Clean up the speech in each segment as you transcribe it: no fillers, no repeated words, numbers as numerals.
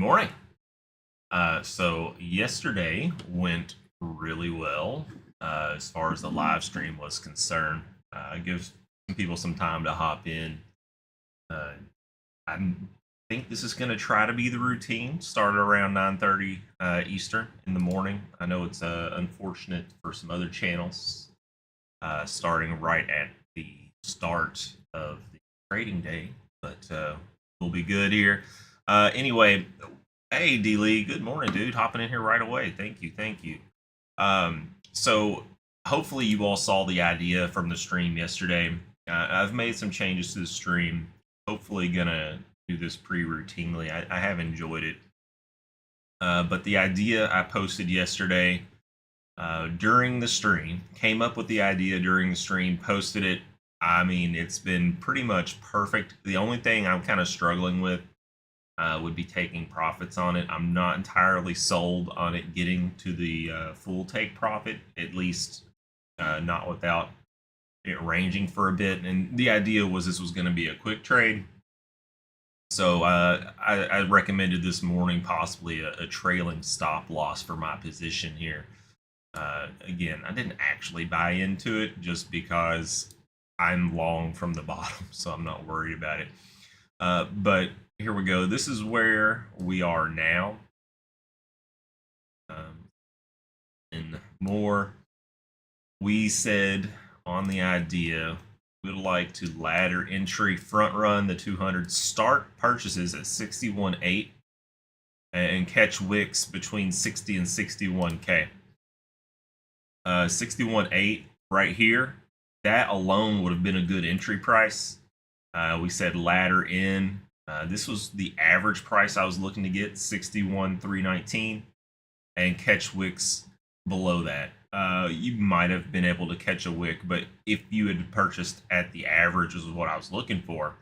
morning. So yesterday went really well as far as the live stream was concerned. Gives some people some time to hop in. Uh, I think this is going to try to be the routine. Start around 9:30 Eastern in the morning. I know it's unfortunate for some other channels starting right at the start of the trading day, but we'll be good here. Anyway, hey D Lee, good morning, dude. Hopping in here right away. Thank you, thank you. So hopefully you all saw the idea from the stream yesterday. I've made some changes to the stream. Hopefully gonna do this pretty routinely. I have enjoyed it. But the idea I posted yesterday during the stream, came up with the idea during the stream, posted it. I mean, it's been pretty much perfect. The only thing I'm kind of struggling with would be taking profits on it. I'm not entirely sold on it getting to the full take profit, at least not without it ranging for a bit. And the idea was this was going to be a quick trade. So I recommended this morning possibly a trailing stop loss for my position here. Again, I didn't actually buy into it just because I'm long from the bottom, so I'm not worried about it. But here we go. This is where we are now. And more, we said on the idea we'd like to ladder entry front run the 200, start purchases at 61.8 and catch wicks between 60 and 61k. 61.8 right here, that alone would have been a good entry price. We said ladder in. This was the average price I was looking to get, 61,319, and catch wicks below that. You might have been able to catch a wick, but if you had purchased at the average, is what I was looking for,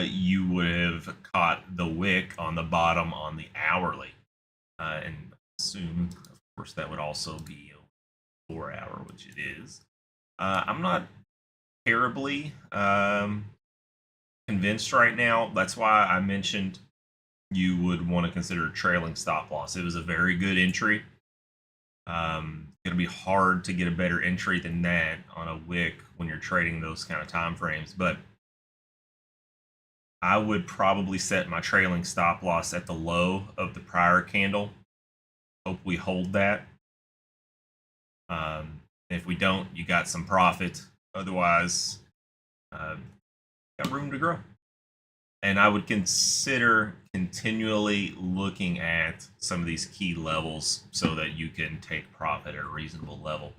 you would have caught the wick on the bottom on the hourly. And assume, of course, that would also be a 4 hour, which it is. I'm not terribly convinced right now. That's why I mentioned you would want to consider trailing stop loss. It was a very good entry. It'll be hard to get a better entry than that on a wick when you're trading those kind of time frames, but I would probably set my trailing stop loss at the low of the prior candle. Hope we hold that. If we don't, you got some profit. Otherwise, got room to grow. And I would consider continually looking at some of these key levels so that you can take profit at a reasonable level.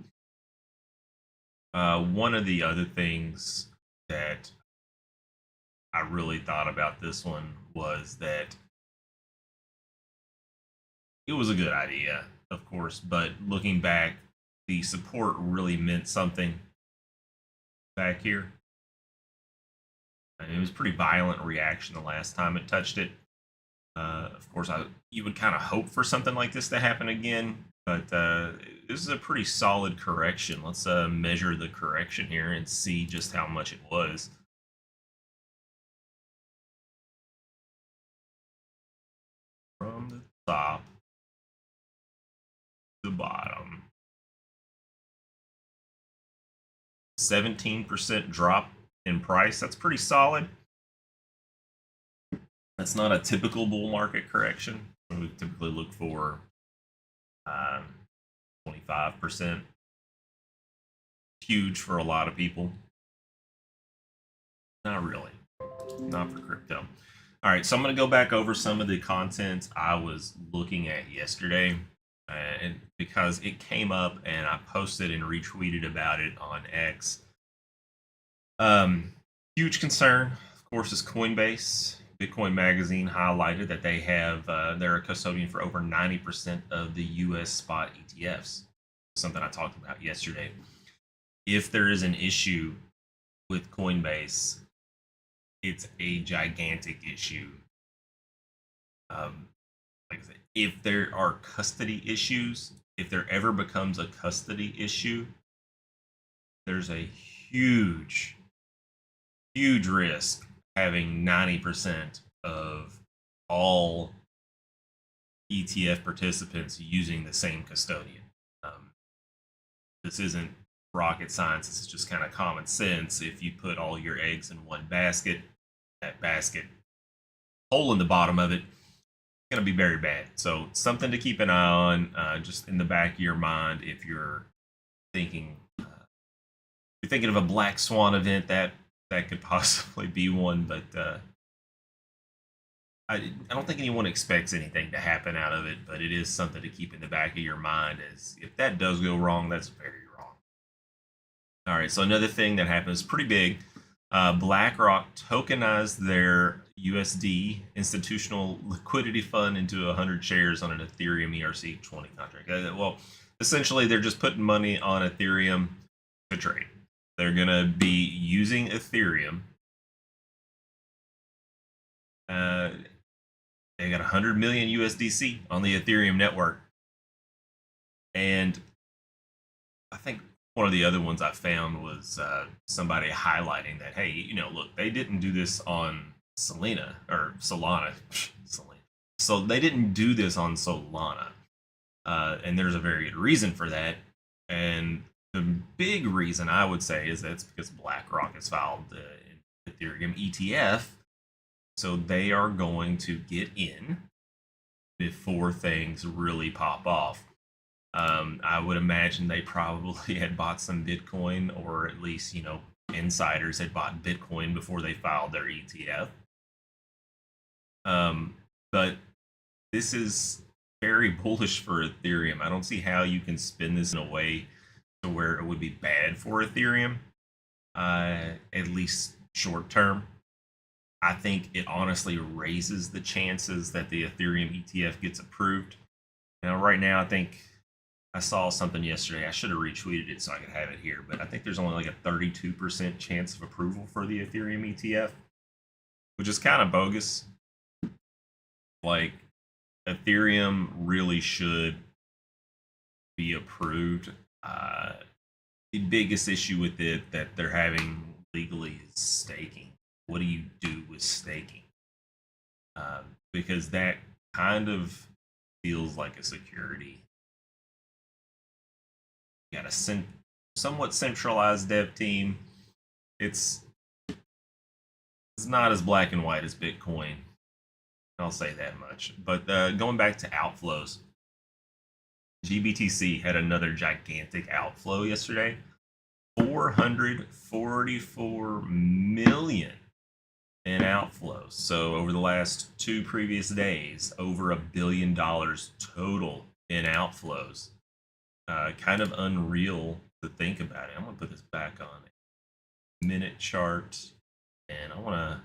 One of the other things that I really thought about this one was that it was a good idea, of course, but looking back, the support really meant something back here. And it was a pretty violent reaction the last time it touched it. Of course, you would kind of hope for something like this to happen again, but this is a pretty solid correction. Let's measure the correction here and see just how much it was. From the top to the bottom. 17% drop in price. That's pretty solid. That's not a typical bull market correction. We typically look for 25%. Huge for a lot of people. Not really. Not for crypto. All right, so I'm going to go back over some of the content I was looking at yesterday, and because it came up and I posted and retweeted about it on X. Huge concern, of course, is Coinbase. Bitcoin Magazine highlighted that they have they're a custodian for over 90% of the U.S. spot ETFs. Something I talked about yesterday. If there is an issue with Coinbase, it's a gigantic issue. Like I said, if there are custody issues, if there ever becomes a custody issue, there's a huge risk having 90% of all ETF participants using the same custodian. This isn't rocket science. This is just kind of common sense. If you put all your eggs in one basket, that basket hole in the bottom of it going to be very bad. So something to keep an eye on, just in the back of your mind if you're thinking of a black swan event that could possibly be one, but I don't think anyone expects anything to happen out of it, but it is something to keep in the back of your mind, as if that does go wrong, that's very wrong. All right, so another thing that happens pretty big, BlackRock tokenized their USD institutional liquidity fund into 100 shares on an Ethereum ERC20 contract. Well, essentially, they're just putting money on Ethereum to trade. They're going to be using Ethereum. They got 100 million USDC on the Ethereum network. And I think one of the other ones I found was somebody highlighting that, hey, look, they didn't do this on Solana. So they didn't do this on Solana. And there's a very good reason for that. And the big reason I would say is that's because BlackRock has filed an Ethereum ETF. So they are going to get in before things really pop off. I would imagine they probably had bought some Bitcoin, or at least, insiders had bought Bitcoin before they filed their ETF. But this is very bullish for Ethereum. I don't see how you can spin this in a way to where it would be bad for Ethereum, at least short term. I think it honestly raises the chances that the Ethereum ETF gets approved. Now, right now, I think I saw something yesterday. I should have retweeted it so I could have it here, but I think there's only like a 32% chance of approval for the Ethereum ETF, which is kind of bogus. Like, Ethereum really should be approved. The biggest issue with it that they're having legally is staking. What do you do with staking? Because that kind of feels like a security. You got a somewhat centralized dev team. It's not as black and white as Bitcoin. I'll say that much. But going back to outflows, GBTC had another gigantic outflow yesterday. 444 million in outflows. So over the last 2 previous days, over $1 billion total in outflows. Kind of unreal to think about it. I'm gonna put this back on a minute chart, and I wanna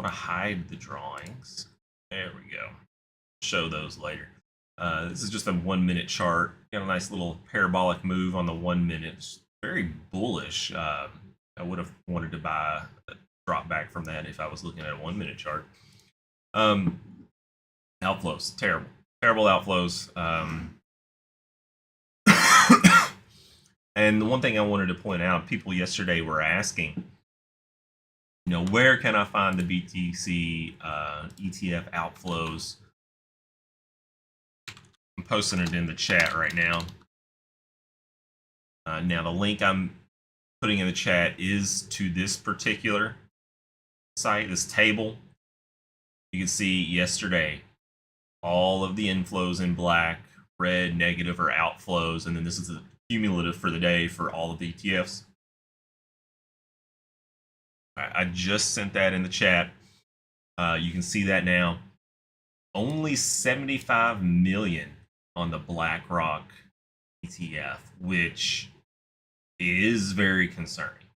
hide the drawings. There we go. Show those later. This is just a 1 minute chart. Got a nice little parabolic move on the 1 minute. It's very bullish. I would have wanted to buy a drop back from that if I was looking at a 1 minute chart. Outflows, terrible outflows. And the one thing I wanted to point out, people yesterday were asking, where can I find the BTC ETF outflows? I'm posting it in the chat right now. Now, the link I'm putting in the chat is to this particular site, this table. You can see yesterday all of the inflows in black, red, negative, or outflows, and then this is the cumulative for the day for all of the ETFs. I just sent that in the chat. You can see that now. Only 75 million on the BlackRock ETF, which is very concerning.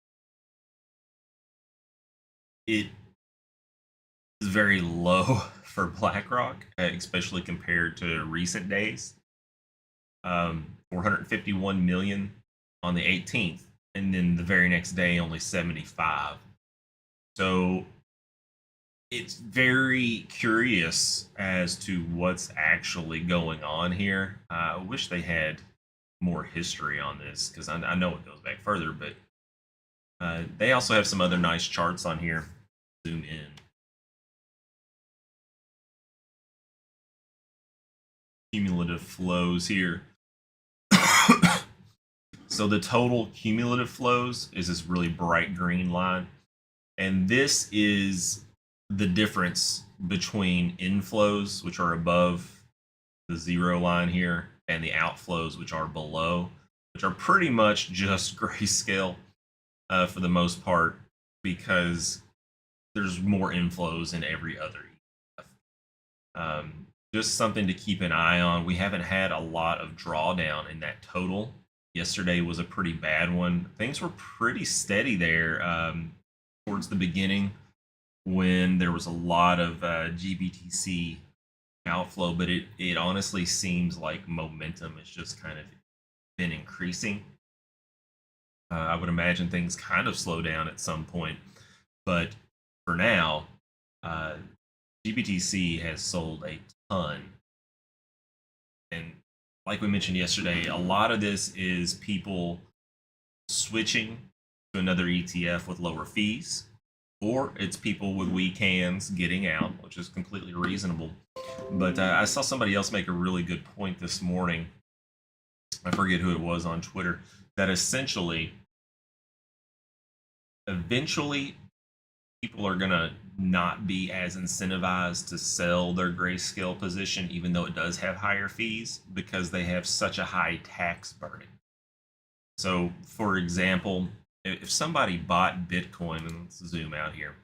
It is very low for BlackRock, especially compared to recent days. 451 million on the 18th, and then the very next day only 75. So it's very curious as to what's actually going on here. I wish they had more history on this, because I know it goes back further, but they also have some other nice charts on here. Zoom in. cumulative flows here. So the total cumulative flows is this really bright green line. And this is the difference between inflows, which are above the zero line here, and the outflows, which are below, which are pretty much just grayscale for the most part, because there's more inflows in every other ETF. Just something to keep an eye on. We haven't had a lot of drawdown in that total. Yesterday was a pretty bad one. Things were pretty steady there towards the beginning when there was a lot of GBTC outflow, but it honestly seems like momentum has just kind of been increasing. I would imagine things kind of slow down at some point, but for now, GBTC has sold a ton. And like we mentioned yesterday, a lot of this is people switching to another ETF with lower fees, or it's people with weak hands getting out, which is completely reasonable. But I saw somebody else make a really good point this morning. I forget who it was on Twitter, that essentially, eventually, people are going to not be as incentivized to sell their grayscale position, even though it does have higher fees, because they have such a high tax burden. So, for example, if somebody bought Bitcoin, and let's zoom out here,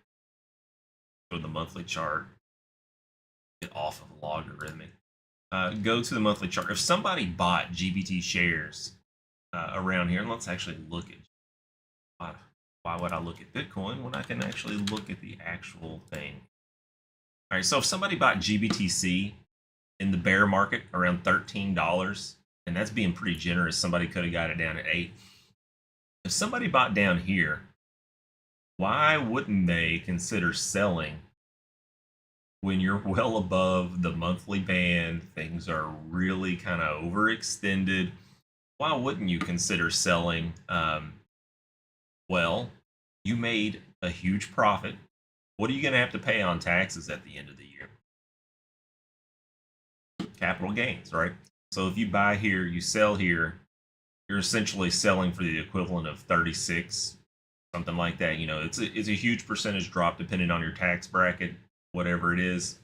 go to the monthly chart, get off of logarithmic, go to the monthly chart. If somebody bought GBT shares around here, and let's actually look at why would I look at Bitcoin when I can actually look at the actual thing? All right, so if somebody bought GBTC in the bear market around $13, and that's being pretty generous, somebody could have got it down at 8. If somebody bought down here, why wouldn't they consider selling when you're well above the monthly band? Things are really kind of overextended. Why wouldn't you consider selling? Well, you made a huge profit. What are you going to have to pay on taxes at the end of the year? Capital gains, right? So if you buy here, you sell here, you're essentially selling for the equivalent of 36, something like that. You know, it's a huge percentage drop depending on your tax bracket, whatever it is.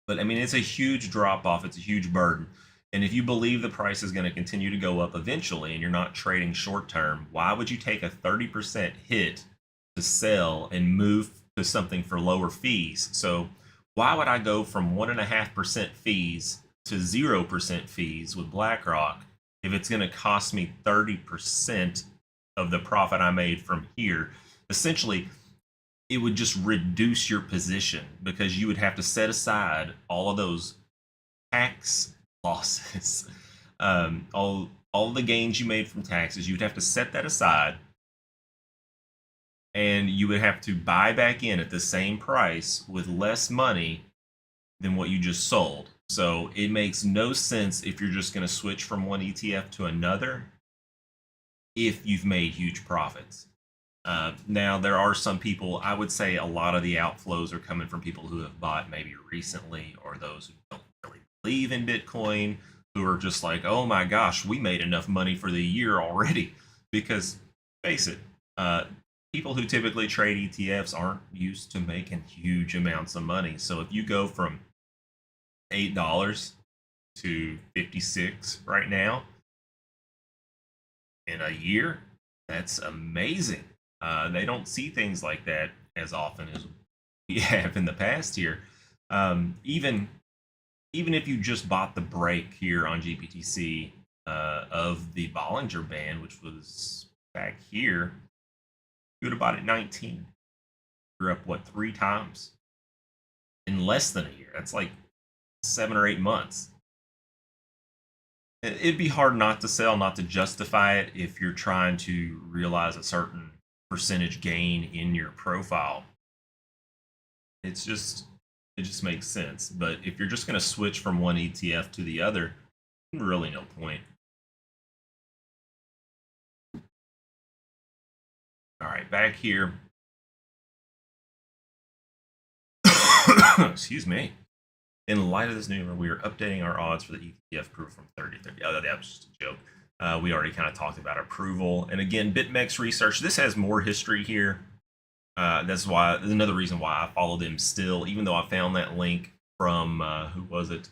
But I mean, it's a huge drop off. It's a huge burden. And if you believe the price is going to continue to go up eventually and you're not trading short term, why would you take a 30% hit to sell and move to something for lower fees? So why would I go from 1.5% fees to 0% fees with BlackRock if it's going to cost me 30% of the profit I made from here? Essentially, it would just reduce your position because you would have to set aside all of those tax losses, all the gains you made from taxes. You'd have to set that aside, and you would have to buy back in at the same price with less money than what you just sold. So it makes no sense if you're just going to switch from one ETF to another if you've made huge profits. Now, there are some people, I would say a lot of the outflows are coming from people who have bought maybe recently, or those who don't really believe in Bitcoin, who are just like, oh my gosh, we made enough money for the year already. Because, face it, people who typically trade ETFs aren't used to making huge amounts of money. So if you go from $8 to 56 right now in a year, that's amazing. They don't see things like that as often as we have in the past here. Even if you just bought the break here on GBTC of the Bollinger Band, which was back here, you would have bought it 19. You're up, what, 3 times in less than a year? That's like 7 or 8 months. It'd be hard not to sell, not to justify it if you're trying to realize a certain percentage gain in your profile. It just makes sense. But if you're just going to switch from one ETF to the other, really no point. All right, back here. Excuse me. In light of this new number, we are updating our odds for the ETF approval from 30 to 30. Oh, that was just a joke. We already kind of talked about approval. And again, BitMEX research, this has more history here. That's another reason why I follow them still, even though I found that link from, who was it?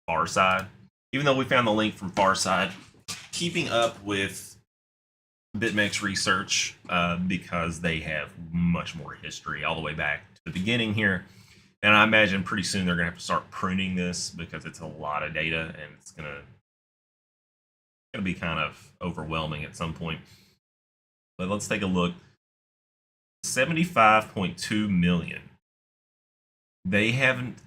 Farside. Even though we found the link from Farside, keeping up with BitMEX research because they have much more history all the way back to the beginning here. And I imagine pretty soon they're going to have to start pruning this because it's a lot of data and it's going to be kind of overwhelming at some point. But let's take a look. 75.2 million. They haven't.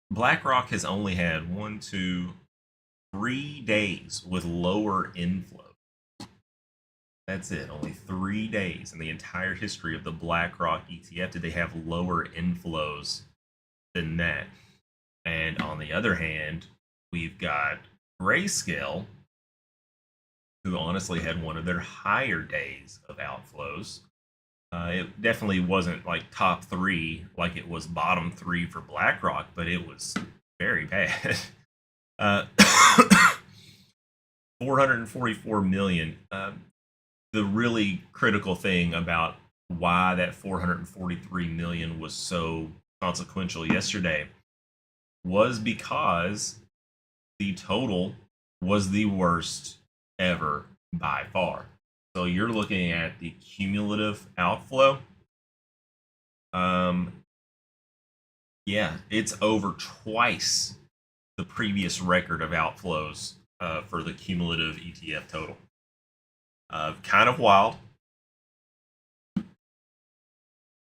BlackRock has only had 1, 2, 3 days with lower inflow. That's it. Only 3 days in the entire history of the BlackRock ETF did they have lower inflows than that. And on the other hand, we've got Grayscale, who honestly had one of their higher days of outflows. It definitely wasn't like top 3 like it was bottom 3 for BlackRock, but it was very bad. 444 million. The really critical thing about why that 443 million was so consequential yesterday was because the total was the worst ever by far. So you're looking at the cumulative outflow. Yeah, it's over twice the previous record of outflows for the cumulative ETF total. Kind of wild.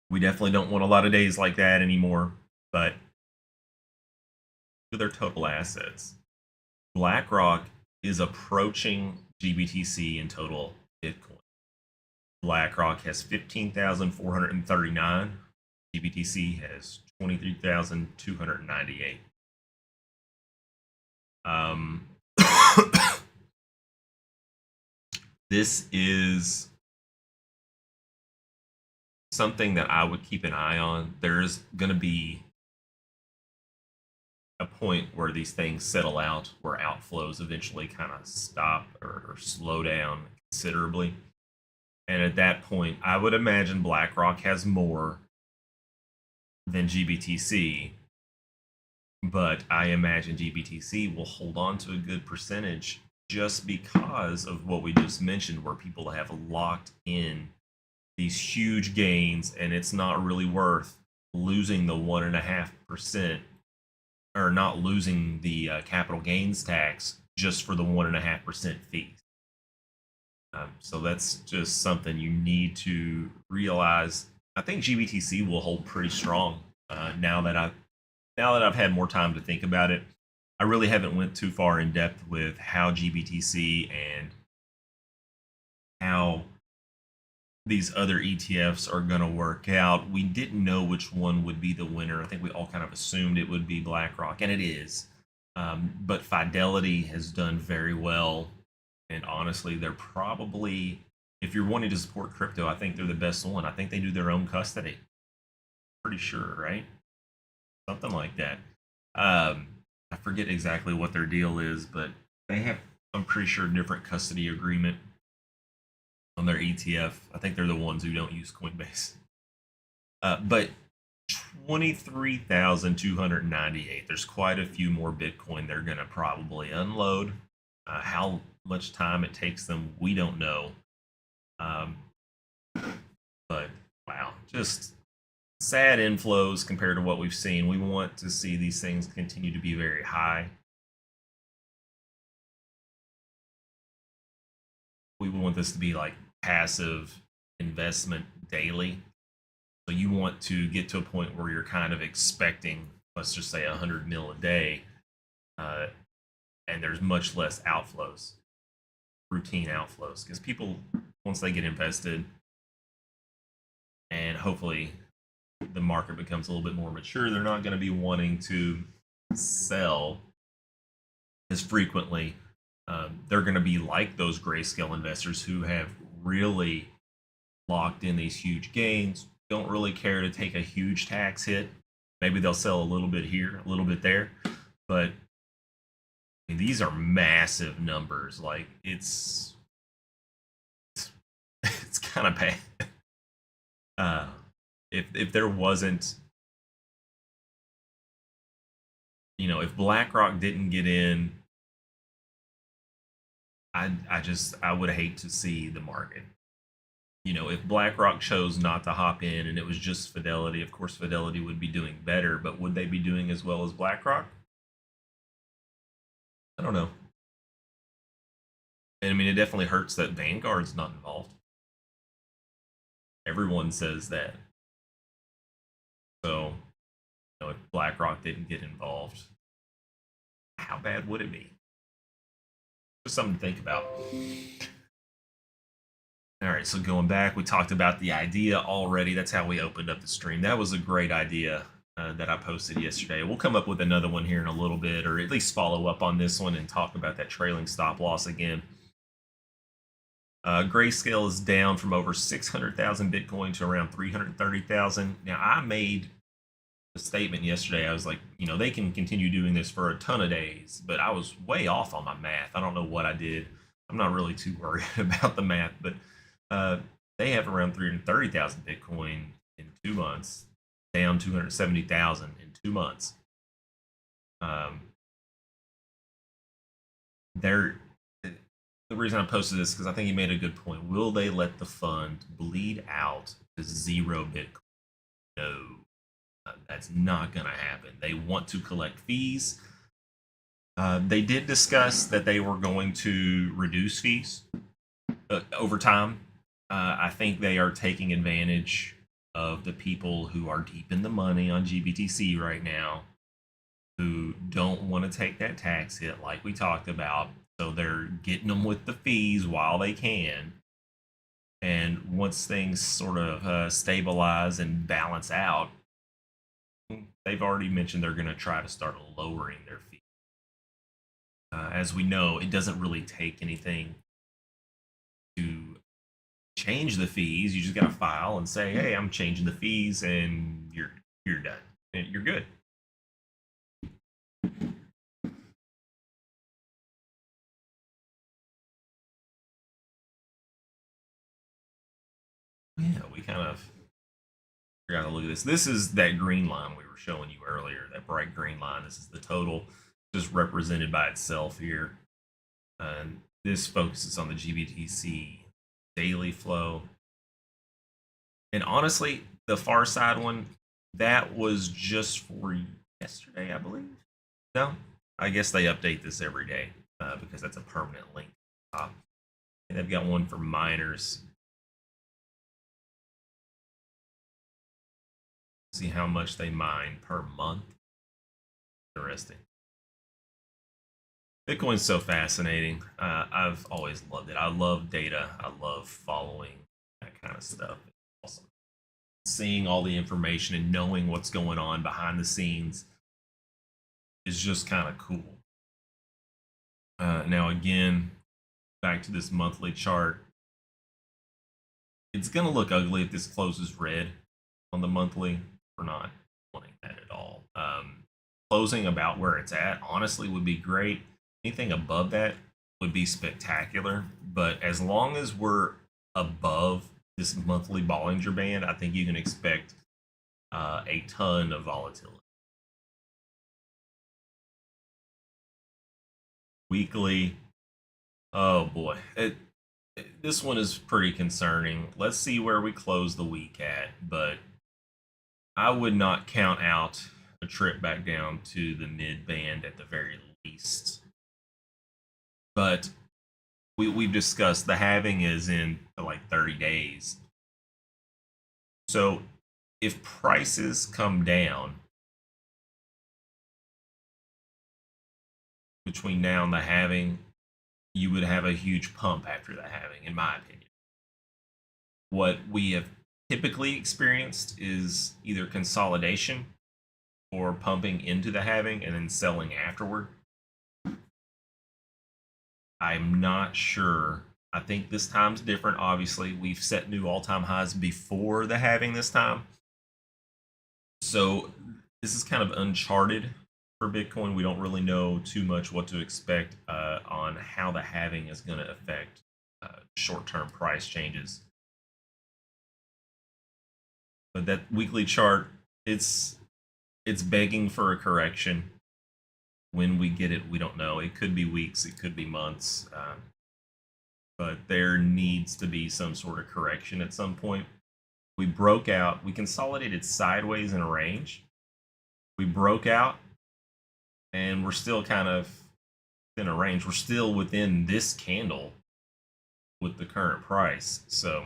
We definitely don't want a lot of days like that anymore, but to their total assets, BlackRock is approaching GBTC in total Bitcoin. BlackRock has 15,439. GBTC has 23,298. This is something that I would keep an eye on. There's going to be a point where these things settle out, where outflows eventually kind of stop or slow down considerably. And at that point, I would imagine BlackRock has more than GBTC, but I imagine GBTC will hold on to a good percentage just because of what we just mentioned, where people have locked in these huge gains, and it's not really worth losing the 1.5%, or not losing the capital gains tax just for the 1.5% fees. So that's just something you need to realize. I think GBTC will hold pretty strong now that I've had more time to think about it. I really haven't went too far in depth with how GBTC and how these other ETFs are going to work out. We didn't know which one would be the winner. I think we all kind of assumed it would be BlackRock, and it is. But Fidelity has done very well. And honestly, they're probably, if you're wanting to support crypto, I think they're the best one. I think they do their own custody. Pretty sure, right? Something like that. I forget exactly what their deal is, but they have, I'm pretty sure, a different custody agreement on their ETF. I think they're the ones who don't use Coinbase. But 23,298. There's quite a few more Bitcoin they're going to probably unload. How much time it takes them, we don't know. But wow, just sad inflows compared to what we've seen. We want to see these things continue to be very high. We want this to be like passive investment daily. So you want to get to a point where you're kind of expecting, let's just say 100 mil a day, and there's much less outflows, routine outflows, because people, once they get invested and hopefully the market becomes a little bit more mature, they're not going to be wanting to sell as frequently. They're going to be like those grayscale investors who have really locked in these huge gains, don't really care to take a huge tax hit Maybe they'll sell a little bit here, a little bit there, but I mean, these are massive numbers. Like it's kind of bad. If there wasn't, if BlackRock didn't get in, I would hate to see the market. If BlackRock chose not to hop in and it was just Fidelity, of course Fidelity would be doing better, but would they be doing as well as BlackRock? I don't know. And I mean, it definitely hurts that Vanguard's not involved. Everyone says that. So, if BlackRock didn't get involved, how bad would it be? Just something to think about. All right, so going back, we talked about the idea already. That's how we opened up the stream. That was a great idea that I posted yesterday. We'll come up with another one here in a little bit, or at least follow up on this one and talk about that trailing stop loss again. Grayscale is down from over 600,000 Bitcoin to around 330,000. Now, I made a statement yesterday. I was like, they can continue doing this for a ton of days, but I was way off on my math. I don't know what I did. I'm not really too worried about the math, but they have around 330,000 Bitcoin in 2 months, down 270,000 in 2 months. The reason I posted this is because I think he made a good point. Will they let the fund bleed out to 0 Bitcoin? No, that's not going to happen. They want to collect fees. They did discuss that they were going to reduce fees over time. I think they are taking advantage of the people who are deep in the money on GBTC right now, who don't want to take that tax hit like we talked about. So they're getting them with the fees while they can. And once things sort of stabilize and balance out, they've already mentioned they're going to try to start lowering their fees. As we know, it doesn't really take anything to change the fees. You just got to file and say, hey, I'm changing the fees, and you're done. You're good. Yeah, we kind of forgot to look at this. This is that green line we were showing you earlier, that bright green line. This is the total, just represented by itself here. And this focuses on the GBTC daily flow. And honestly, the far side one, that was just for yesterday, I believe. No, I guess they update this every day because that's a permanent link. And they've got one for miners. See how much they mine per month. Interesting. Bitcoin's so fascinating. I've always loved it. I love data. I love following that kind of stuff. It's awesome. Seeing all the information and knowing what's going on behind the scenes is just kind of cool. Now, again, back to this monthly chart. It's going to look ugly if this closes red on the monthly. We're not wanting that at all. Closing about where it's at, honestly, would be great. Anything above that would be spectacular. But as long as we're above this monthly Bollinger Band, I think you can expect a ton of volatility. Weekly, oh boy, this one is pretty concerning. Let's see where we close the week at, but I would not count out a trip back down to the mid band at the very least. But we've discussed the halving is in like 30 days. So if prices come down between now and the halving, you would have a huge pump after the halving, in my opinion. What we have typically experienced is either consolidation or pumping into the halving and then selling afterward. I'm not sure. I think this time's different. Obviously, we've set new all-time highs before the halving this time. So this is kind of uncharted for Bitcoin. We don't really know too much what to expect on how the halving is going to affect short-term price changes. But that weekly chart, it's begging for a correction. When we get it, we don't know. It could be weeks, it could be months, but there needs to be some sort of correction at some point. We broke out, we consolidated sideways in a range. We broke out, and we're still kind of in a range. We're still within this candle with the current price. So,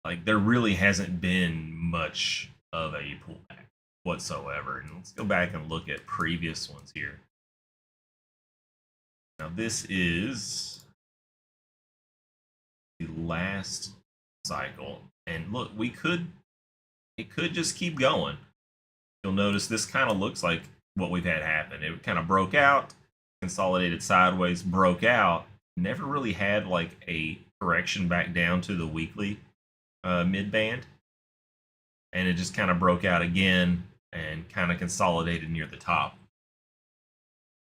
like, there really hasn't been much of a pullback whatsoever. And let's go back and look at previous ones here. Now, this is the last cycle. And look, it could just keep going. You'll notice this kind of looks like what we've had happen. It kind of broke out, consolidated sideways, broke out, never really had like a correction back down to the weekly mid band, and it just kind of broke out again and kind of consolidated near the top.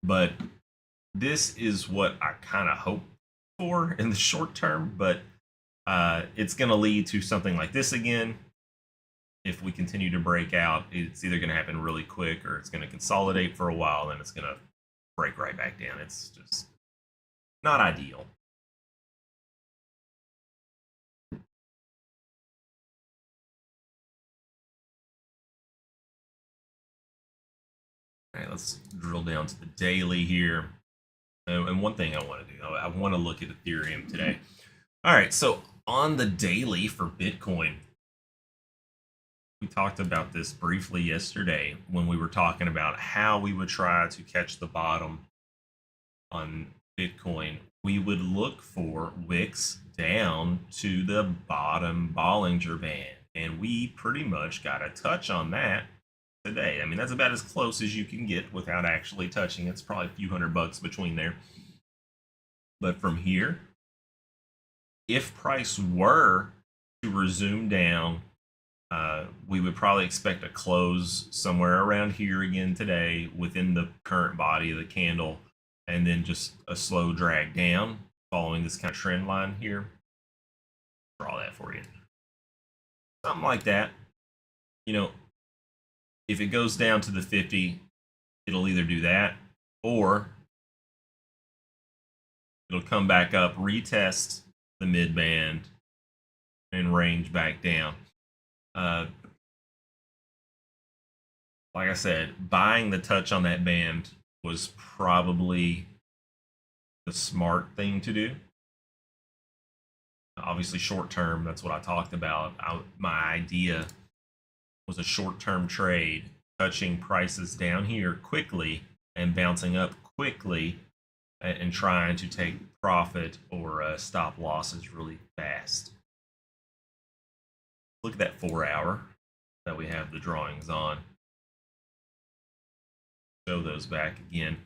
But this is what I kind of hope for in the short term, but it's going to lead to something like this again. If we continue to break out, it's either going to happen really quick or it's going to consolidate for a while, then it's going to break right back down. It's just not ideal. All right, let's drill down to the daily here. And one thing I want to do, I want to look at Ethereum today. All right, so on the daily for Bitcoin, we talked about this briefly yesterday when we were talking about how we would try to catch the bottom on Bitcoin. We would look for wicks down to the bottom Bollinger Band, and we pretty much got a touch on that today. I mean, that's about as close as you can get without actually touching. It's probably a few $100 between there. But from here, if price were to resume down, we would probably expect a close somewhere around here again today within the current body of the candle, and then just a slow drag down following this kind of trend line here. Draw that for you. Something like that. You know, if it goes down to the 50, it'll either do that or it'll come back up, retest the mid band, and range back down. Like I said, buying the touch on that band was probably the smart thing to do. Obviously, short term, that's what I talked about. My idea was a short term trade, touching prices down here quickly and bouncing up quickly and trying to take profit or stop losses really fast. Look at that 4 hour that we have the drawings on. Show those back again.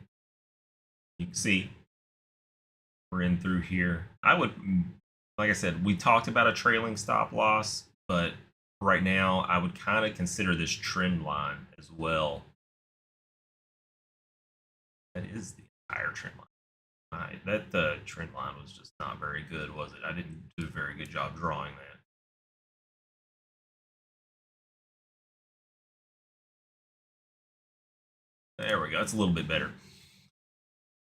You can see we're in through here. I would, like I said, we talked about a trailing stop loss, but right now I would kind of consider this trend line as well. That is the entire trend line. That trend line was just not very good, was it? I didn't do a very good job drawing that. There we go. It's a little bit better.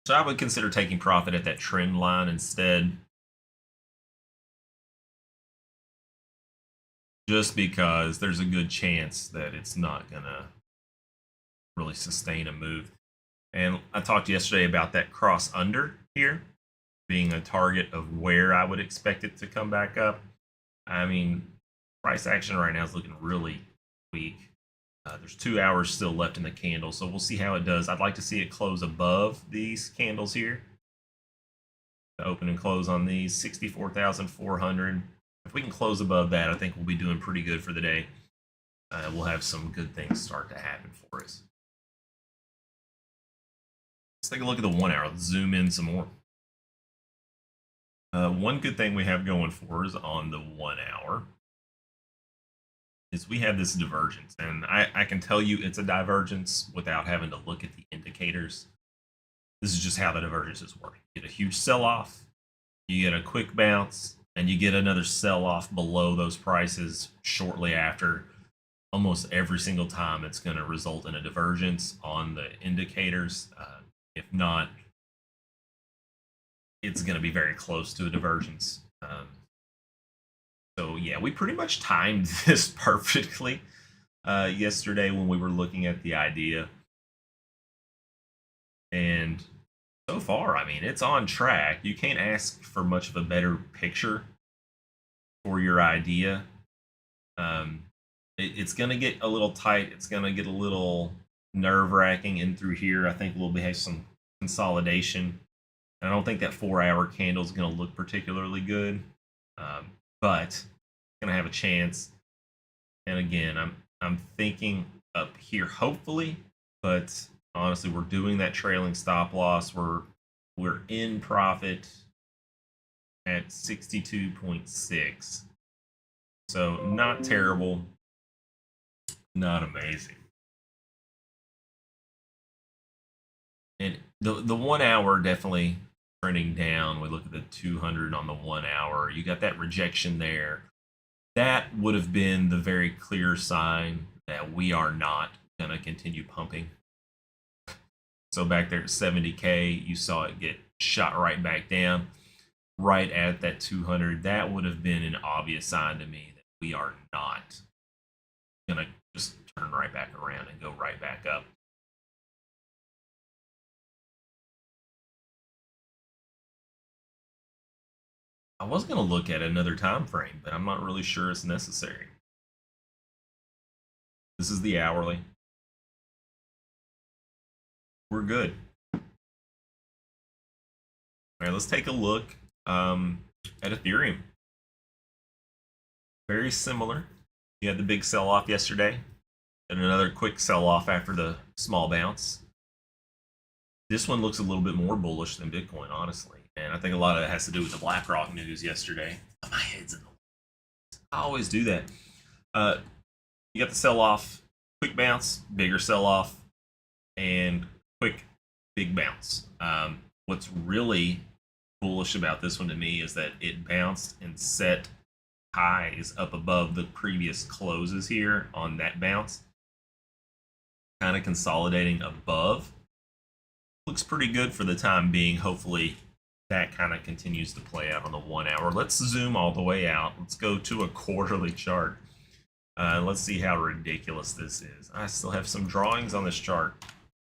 So I would consider taking profit at that trend line instead, just because there's a good chance that it's not going to really sustain a move. And I talked yesterday about that cross under here being a target of where I would expect it to come back up. I mean, price action right now is looking really weak. There's 2 hours still left in the candle, so we'll see how it does. I'd like to see it close above these candles here. The open and close on these, 64,400. If we can close above that, I think we'll be doing pretty good for the day. We'll have some good things start to happen for us. Let's take a look at the 1 hour. Let's zoom in some more. One good thing we have going for us on the 1 hour is we have this divergence, and I can tell you it's a divergence without having to look at the indicators. This is just how the divergences work. You get a huge sell-off, you get a quick bounce, and you get another sell-off below those prices shortly after. Almost every single time it's going to result in a divergence on the indicators. If not, it's going to be very close to a divergence. So yeah, we pretty much timed this perfectly yesterday when we were looking at the idea. And so far, I mean, it's on track. You can't ask for much of a better picture for your idea. It's going to get a little tight. It's going to get a little nerve-wracking in through here. I think we'll have some consolidation. I don't think that 4-hour candle is going to look particularly good, but it's going to have a chance. And again, I'm thinking up here, hopefully, but honestly, we're doing that trailing stop loss. We're in profit at 62.6, so not terrible, not amazing. And the 1 hour definitely trending down. We look at the 200 on the 1 hour. You got that rejection there. That would have been the very clear sign that we are not going to continue pumping. So back there at 70K, you saw it get shot right back down, right at that 200. That would have been an obvious sign to me that we are not going to just turn right back around and go right back up. I was going to look at another time frame, but I'm not really sure it's necessary. This is the hourly. We're good. All right, let's take a look at Ethereum. Very similar. You had the big sell-off yesterday, and another quick sell-off after the small bounce. This one looks a little bit more bullish than Bitcoin, honestly. And I think a lot of it has to do with the BlackRock news yesterday. My head's in the... I always do that. You got the sell-off, quick bounce, bigger sell-off, and quick big bounce. What's really bullish about this one to me is that it bounced and set highs up above the previous closes here on that bounce, kind of consolidating above. Looks pretty good for the time being. Hopefully that kind of continues to play out on the 1 hour. Let's zoom all the way out. Let's go to a quarterly chart. Let's see how ridiculous this is. I still have some drawings on this chart.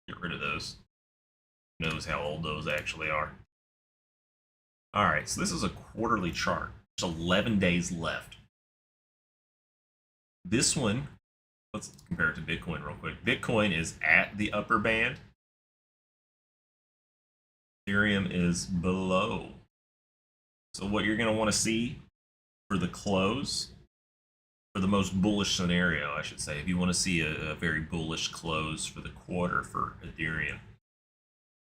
Get rid of those. Who knows how old those actually are. All right, so this is a quarterly chart. There's 11 days left. This one, let's compare it to Bitcoin real quick. Bitcoin is at the upper band. Ethereum is below. So what you're going to want to see for the close, for the most bullish scenario, I should say, if you want to see a very bullish close for the quarter for Ethereum,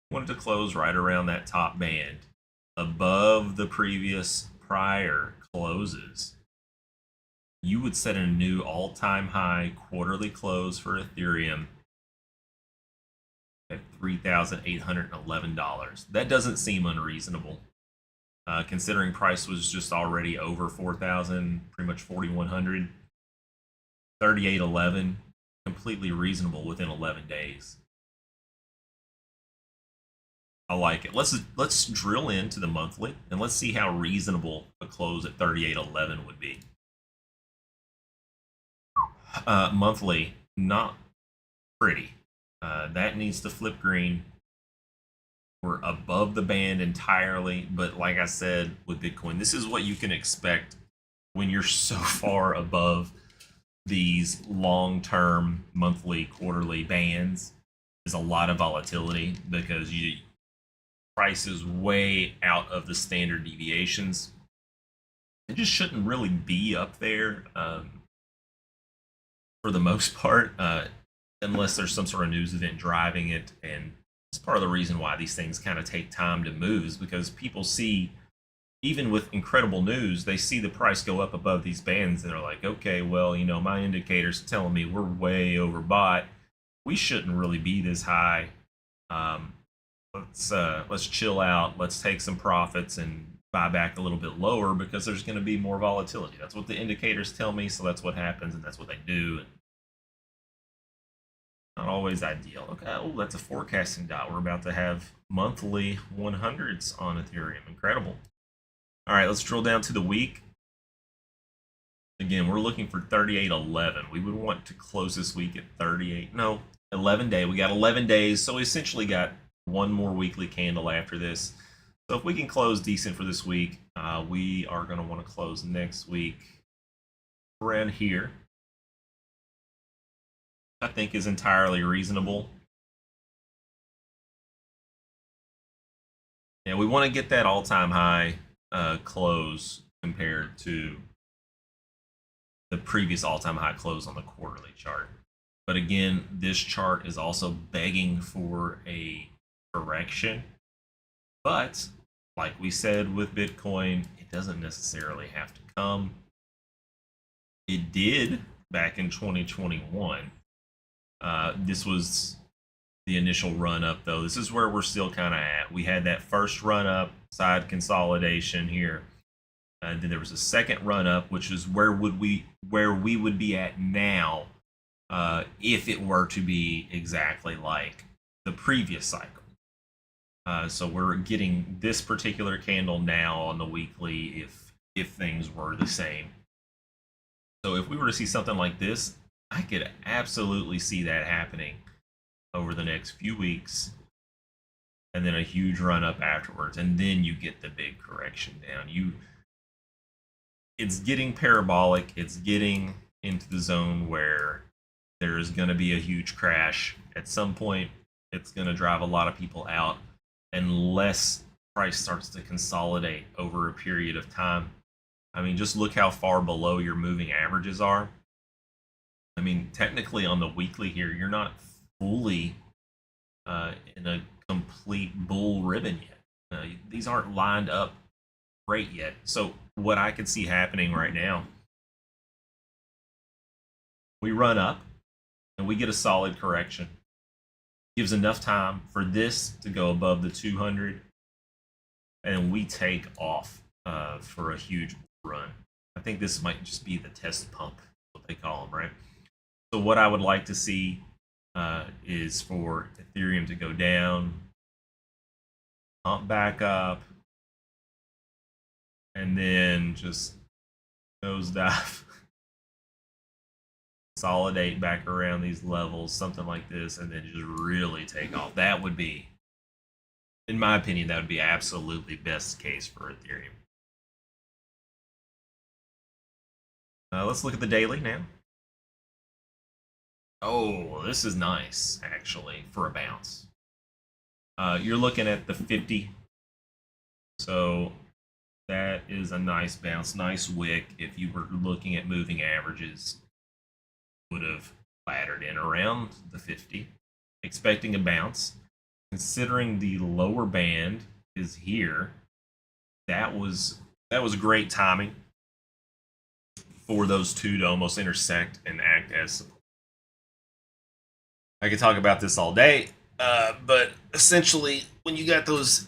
you want it to close right around that top band, above the previous prior closes. You would set a new all-time high quarterly close for Ethereum at $3,811. That doesn't seem unreasonable, considering price was just already over 4,000, pretty much 4,100. 3811, completely reasonable within 11 days. I like it. Let's drill into the monthly and let's see how reasonable a close at 3811 would be. Monthly, not pretty. That needs to flip green. We're above the band entirely, but like I said with Bitcoin, this is what you can expect when you're so far above these long-term monthly, quarterly bands. Is a lot of volatility because price is way out of the standard deviations. It just shouldn't really be up there for the most part, unless there's some sort of news event driving it. And it's part of the reason why these things kind of take time to move, is because people see even with incredible news, they see the price go up above these bands and they're like, okay, well, my indicator's telling me we're way overbought. We shouldn't really be this high. Um, let's chill out. Let's take some profits and buy back a little bit lower because there's going to be more volatility. That's what the indicators tell me, so that's what happens, and that's what they do. And not always ideal. Okay, oh, that's a forecasting dot. We're about to have monthly 100s on Ethereum. Incredible. All right, let's drill down to the week. Again, we're looking for 38.11. We would want to close this week at 38. No, 11 day. We got 11 days, so we essentially got one more weekly candle after this. So if we can close decent for this week, we are going to want to close next week around here. I think is entirely reasonable. Yeah, we want to get that all-time high close compared to the previous all-time high close on the quarterly chart. But again, this chart is also begging for a correction. But like we said with Bitcoin, it doesn't necessarily have to come. It did back in 2021. This was the initial run up, though. This is where we're still kind of at. We had that first run up, side consolidation here. And then there was a second run up, which is where we would be at now if it were to be exactly like the previous cycle. So we're getting this particular candle now on the weekly if things were the same. So if we were to see something like this, I could absolutely see that happening over the next few weeks, and then a huge run up afterwards, and then you get the big correction down. It's getting parabolic. It's getting into the zone where there is going to be a huge crash at some point. It's going to drive a lot of people out unless price starts to consolidate over a period of time. I mean, just look how far below your moving averages are. I mean, technically on the weekly here, you're not fully in a complete bull ribbon yet. These aren't lined up great yet. So what I could see happening right now, we run up and we get a solid correction. Gives enough time for this to go above the 200, and we take off for a huge run. I think this might just be the test pump, what they call them, right? So what I would like to see is for Ethereum to go down, pump back up, and then just nosedive, consolidate back around these levels, something like this, and then just really take off. That would be, in my opinion, that would be absolutely best case for Ethereum. Let's look at the daily now. Oh, this is nice, actually, for a bounce. You're looking at the 50. So that is a nice bounce, nice wick. If you were looking at moving averages, would have laddered in around the 50, expecting a bounce. Considering the lower band is here, that was great timing for those two to almost intersect and act as support. I could talk about this all day, but essentially, when you got those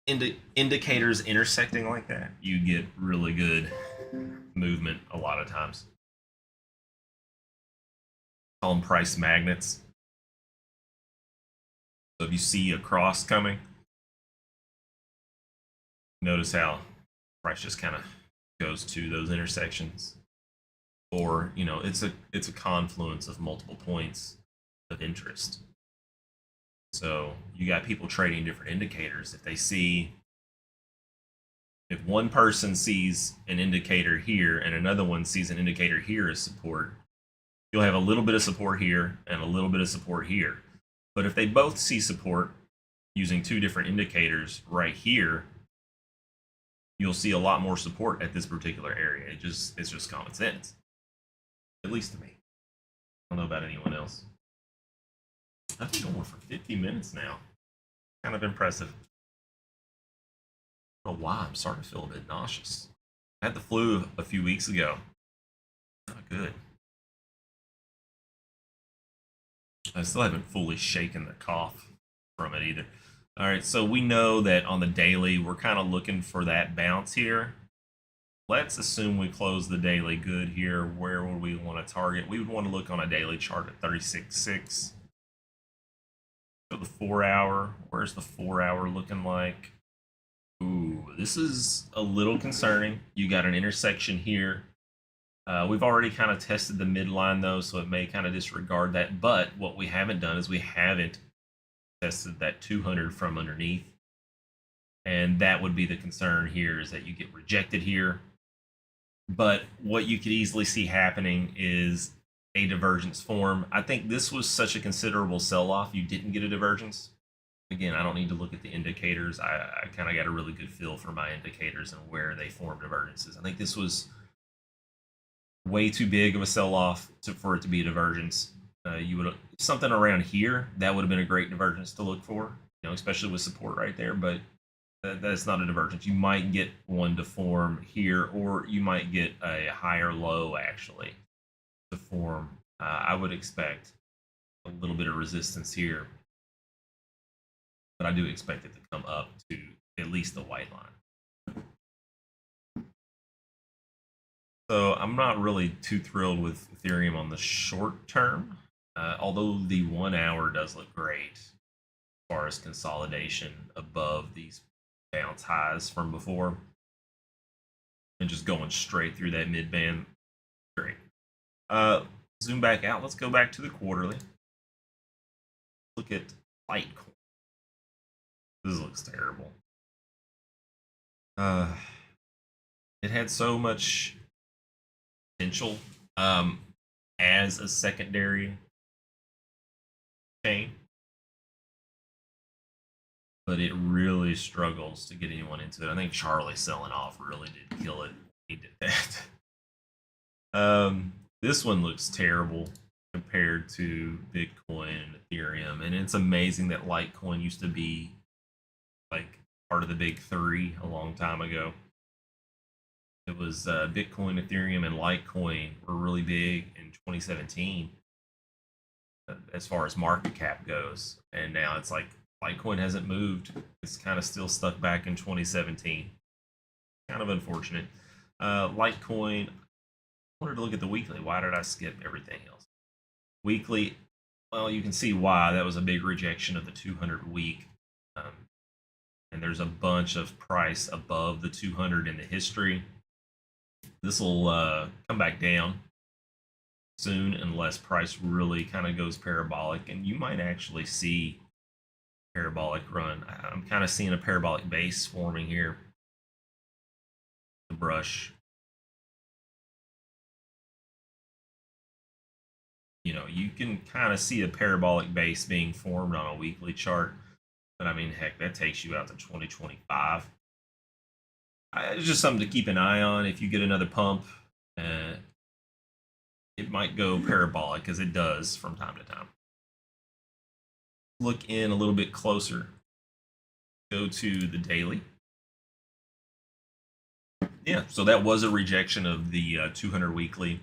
indicators intersecting like that, you get really good movement a lot of times. Call them price magnets. So if you see a cross coming, notice how price just kind of goes to those intersections, or it's a confluence of multiple points of interest. So you got people trading different indicators. If one person sees an indicator here and another one sees an indicator here as support, you'll have a little bit of support here and a little bit of support here. But if they both see support using two different indicators right here, you'll see a lot more support at this particular area. It's just common sense, at least to me. I don't know about anyone else. I've been going for 50 minutes now. Kind of impressive. I don't know why I'm starting to feel a bit nauseous. I had the flu a few weeks ago. Not good. I still haven't fully shaken the cough from it either. All right, so we know that on the daily, we're kind of looking for that bounce here. Let's assume we close the daily good here. Where would we want to target? We would want to look on a daily chart at 36.6. So the 4 hour, where's the 4 hour looking like? Ooh, this is a little concerning. You got an intersection here. We've already kind of tested the midline though, so it may kind of disregard that. But what we haven't done is we haven't tested that 200 from underneath. And that would be the concern here, is that you get rejected here. But what you could easily see happening is a divergence form. I think this was such a considerable sell-off, you didn't get a divergence. Again, I don't need to look at the indicators. I kind of got a really good feel for my indicators and where they form divergences. I think this was way too big of a sell-off for it to be a divergence. You would something around here, that would have been a great divergence to look for, especially with support right there. But that's not a divergence. You might get one to form here, or you might get a higher low actually to form. I would expect a little bit of resistance here, but I do expect it to come up to at least the white line. So I'm not really too thrilled with Ethereum on the short term, although the 1 hour does look great as far as consolidation above these bounce highs from before and just going straight through that mid band. Great. Zoom back out. Let's go back to the quarterly. Look at Litecoin. This looks terrible. It had so much potential as a secondary chain, but it really struggles to get anyone into it. I think Charlie selling off really did kill it. He did that. This one looks terrible compared to Bitcoin and Ethereum, and it's amazing that Litecoin used to be like part of the big three a long time ago. It was Bitcoin, Ethereum, and Litecoin were really big in 2017 as far as market cap goes, and now it's like Litecoin hasn't moved. It's kind of still stuck back in 2017. Kind of unfortunate. Litecoin, I wanted to look at the weekly. Why did I skip everything else? Weekly, well, you can see why. That was a big rejection of the 200 week. And there's a bunch of price above the 200 in the history. This will come back down soon unless price really kind of goes parabolic, and you might actually see parabolic run. I'm kind of seeing a parabolic base forming here. The brush, you can kind of see a parabolic base being formed on a weekly chart, but I mean, heck, that takes you out to 2025. It's just something to keep an eye on. If you get another pump, it might go parabolic, as it does from time to time. Look in a little bit closer. Go to the daily. Yeah, so that was a rejection of the 200 weekly.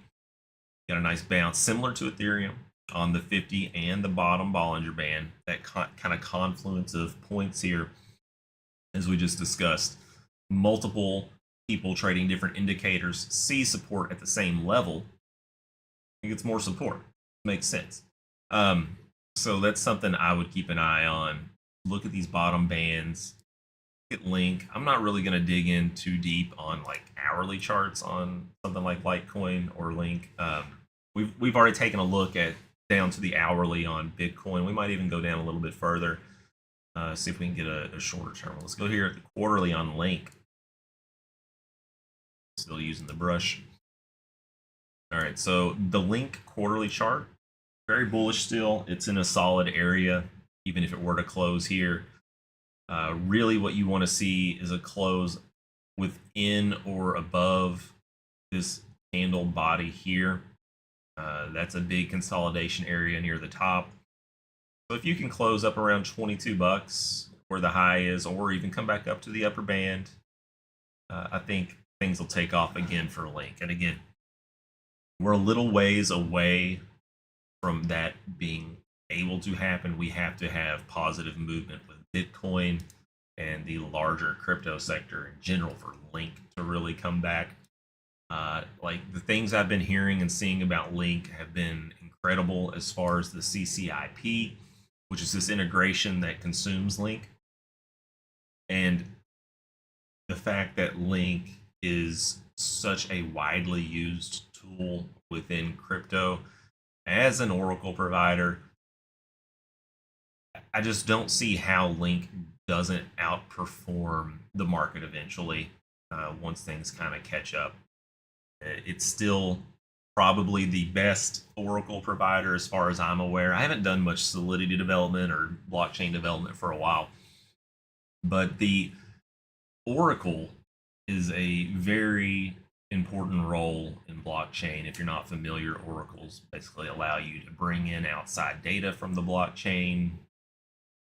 Got a nice bounce, similar to Ethereum, on the 50 and the bottom Bollinger Band. That kind of confluence of points here, as we just discussed. Multiple people trading different indicators see support at the same level. I think it's more support. Makes sense. So that's something I would keep an eye on. Look at these bottom bands. Look at Link. I'm not really going to dig in too deep on like hourly charts on something like Litecoin or Link. We've already taken a look at down to the hourly on Bitcoin. We might even go down a little bit further. See if we can get a shorter term. Let's go here at the quarterly on Link. Still using the brush. All right, so the Link quarterly chart, very bullish still. It's in a solid area, even if it were to close here. Really what you want to see is a close within or above this candle body here. That's a big consolidation area near the top. So if you can close up around 22 bucks where the high is, or even come back up to the upper band, I think things will take off again for Link. And again, we're a little ways away from that being able to happen. We have to have positive movement with Bitcoin and the larger crypto sector in general for Link to really come back. Like the things I've been hearing and seeing about Link have been incredible as far as the CCIP, which is this integration that consumes Link, and the fact that Link is such a widely used tool within crypto as an Oracle provider. I just don't see how Link doesn't outperform the market eventually once things kind of catch up. It's still probably the best Oracle provider as far as I'm aware. I haven't done much Solidity development or blockchain development for a while, but the Oracle is a very important role in blockchain. If you're not familiar, oracles basically allow you to bring in outside data from the blockchain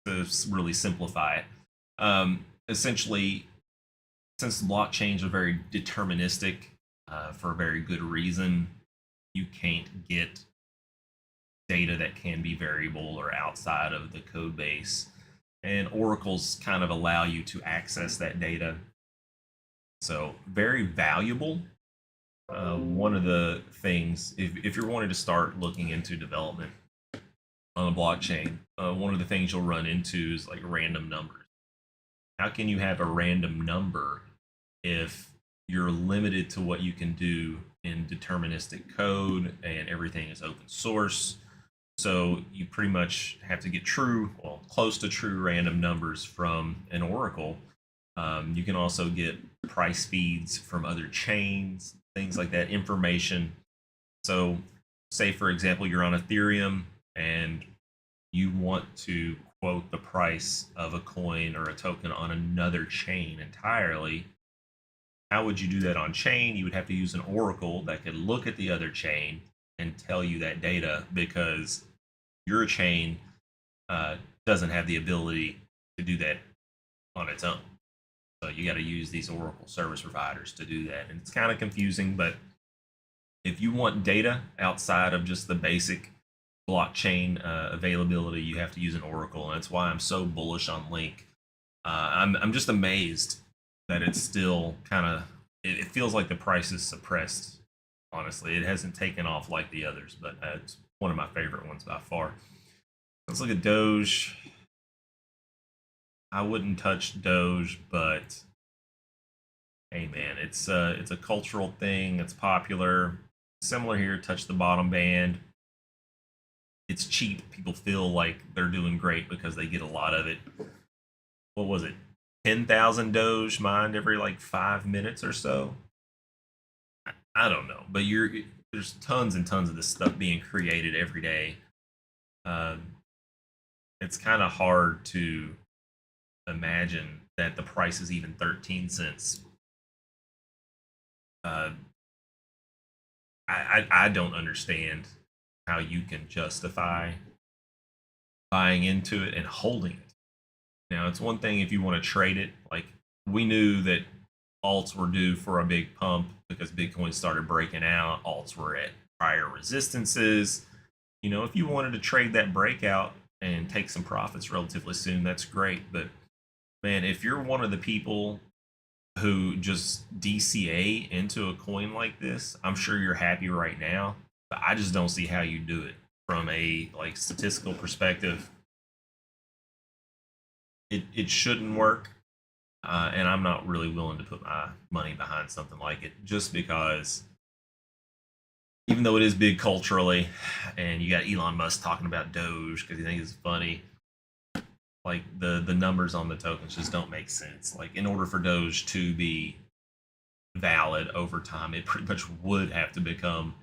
to really simplify it. Essentially, since blockchains are very deterministic for a very good reason, you can't get data that can be variable or outside of the code base. And oracles kind of allow you to access that data. So, very valuable. One of the things, if you're wanting to start looking into development on a blockchain, one of the things you'll run into is like random numbers. How can you have a random number if you're limited to what you can do in deterministic code and everything is open source? So you pretty much have to get true, well, close to true random numbers from an oracle. You can also get price feeds from other chains, things like that, information. So, say for example, you're on Ethereum and you want to quote the price of a coin or a token on another chain entirely. How would you do that on chain? You would have to use an oracle that could look at the other chain and tell you that data, because your chain doesn't have the ability to do that on its own. So you got to use these oracle service providers to do that. And it's kind of confusing, but if you want data outside of just the basic blockchain availability, you have to use an oracle. And that's why I'm so bullish on Link. I'm just amazed that it's still kind of, it feels like the price is suppressed. Honestly, it hasn't taken off like the others, but it's one of my favorite ones by far. Let's look at Doge. I wouldn't touch Doge, but hey man, it's a cultural thing. It's popular. Similar here, touch the bottom band. It's cheap. People feel like they're doing great because they get a lot of it. What was it? 10,000 Doge mined every like 5 minutes or so. I don't know, but there's tons and tons of this stuff being created every day. Uh, it's kind of hard to imagine that the price is even 13 cents. I don't understand how you can justify buying into it and holding it. Now, it's one thing if you want to trade it. Like, we knew that alts were due for a big pump because Bitcoin started breaking out. Alts were at prior resistances. You know, if you wanted to trade that breakout and take some profits relatively soon, that's great. But man, if you're one of the people who just DCA into a coin like this, I'm sure you're happy right now. But I just don't see how you do it from a like statistical perspective. It shouldn't work, and I'm not really willing to put my money behind something like it just because, even though it is big culturally, and you got Elon Musk talking about Doge because he thinks it's funny, like the numbers on the tokens just don't make sense. Like, in order for Doge to be valid over time, it pretty much would have to become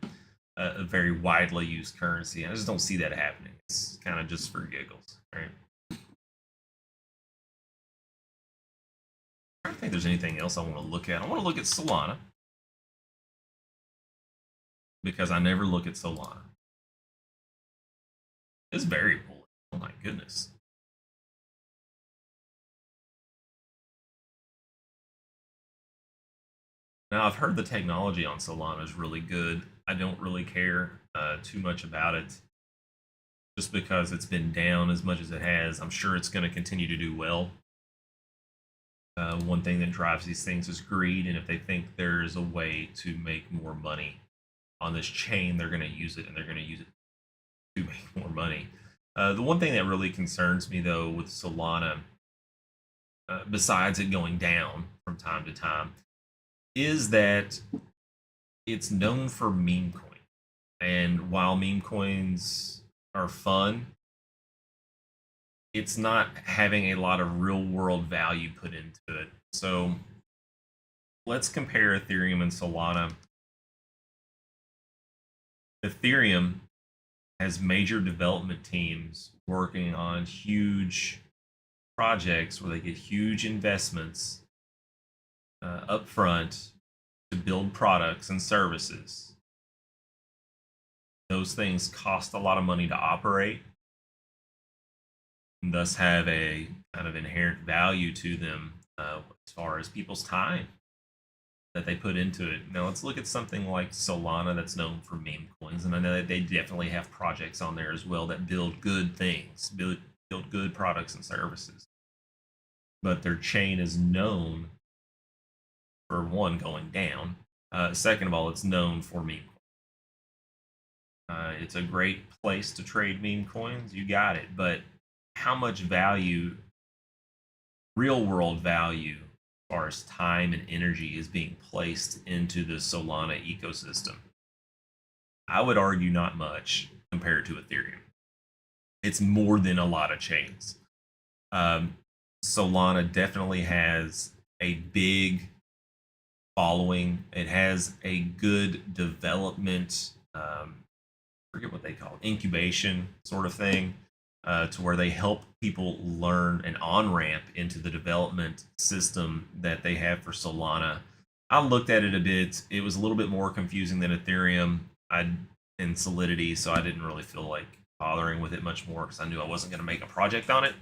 a very widely used currency. I just don't see that happening. It's kind of just for giggles, right? I don't think there's anything else I want to look at. I want to look at Solana because I never look at Solana. It's very bullish. Oh my goodness. Now, I've heard the technology on Solana is really good. I don't really care too much about it just because it's been down as much as it has. I'm sure it's going to continue to do well. One thing that drives these things is greed, and if they think there's a way to make more money on this chain, they're going to use it, and they're going to use it to make more money. The one thing that really concerns me, though, with Solana, besides it going down from time to time, is that it's known for meme coin. And while meme coins are fun, it's not having a lot of real world value put into it. So let's compare Ethereum and Solana. Ethereum has major development teams working on huge projects where they get huge investments up front to build products and services. Those things cost a lot of money to operate, and thus have a kind of inherent value to them as far as people's time that they put into it. Now let's look at something like Solana that's known for meme coins, and I know that they definitely have projects on there as well that build good things, build good products and services. But their chain is known for one, going down. Second of all, it's known for meme coins. It's a great place to trade meme coins. You got it. But how much value, real world value, as far as time and energy, is being placed into the Solana ecosystem? I would argue not much compared to Ethereum. It's more than a lot of chains. Solana definitely has a big following. It has a good development, forget what they call it, incubation sort of thing, to where they help people learn an on-ramp into the development system that they have for Solana. I looked at it a bit. It was a little bit more confusing than Ethereum in Solidity, so I didn't really feel like bothering with it much more because I knew I wasn't going to make a project on it.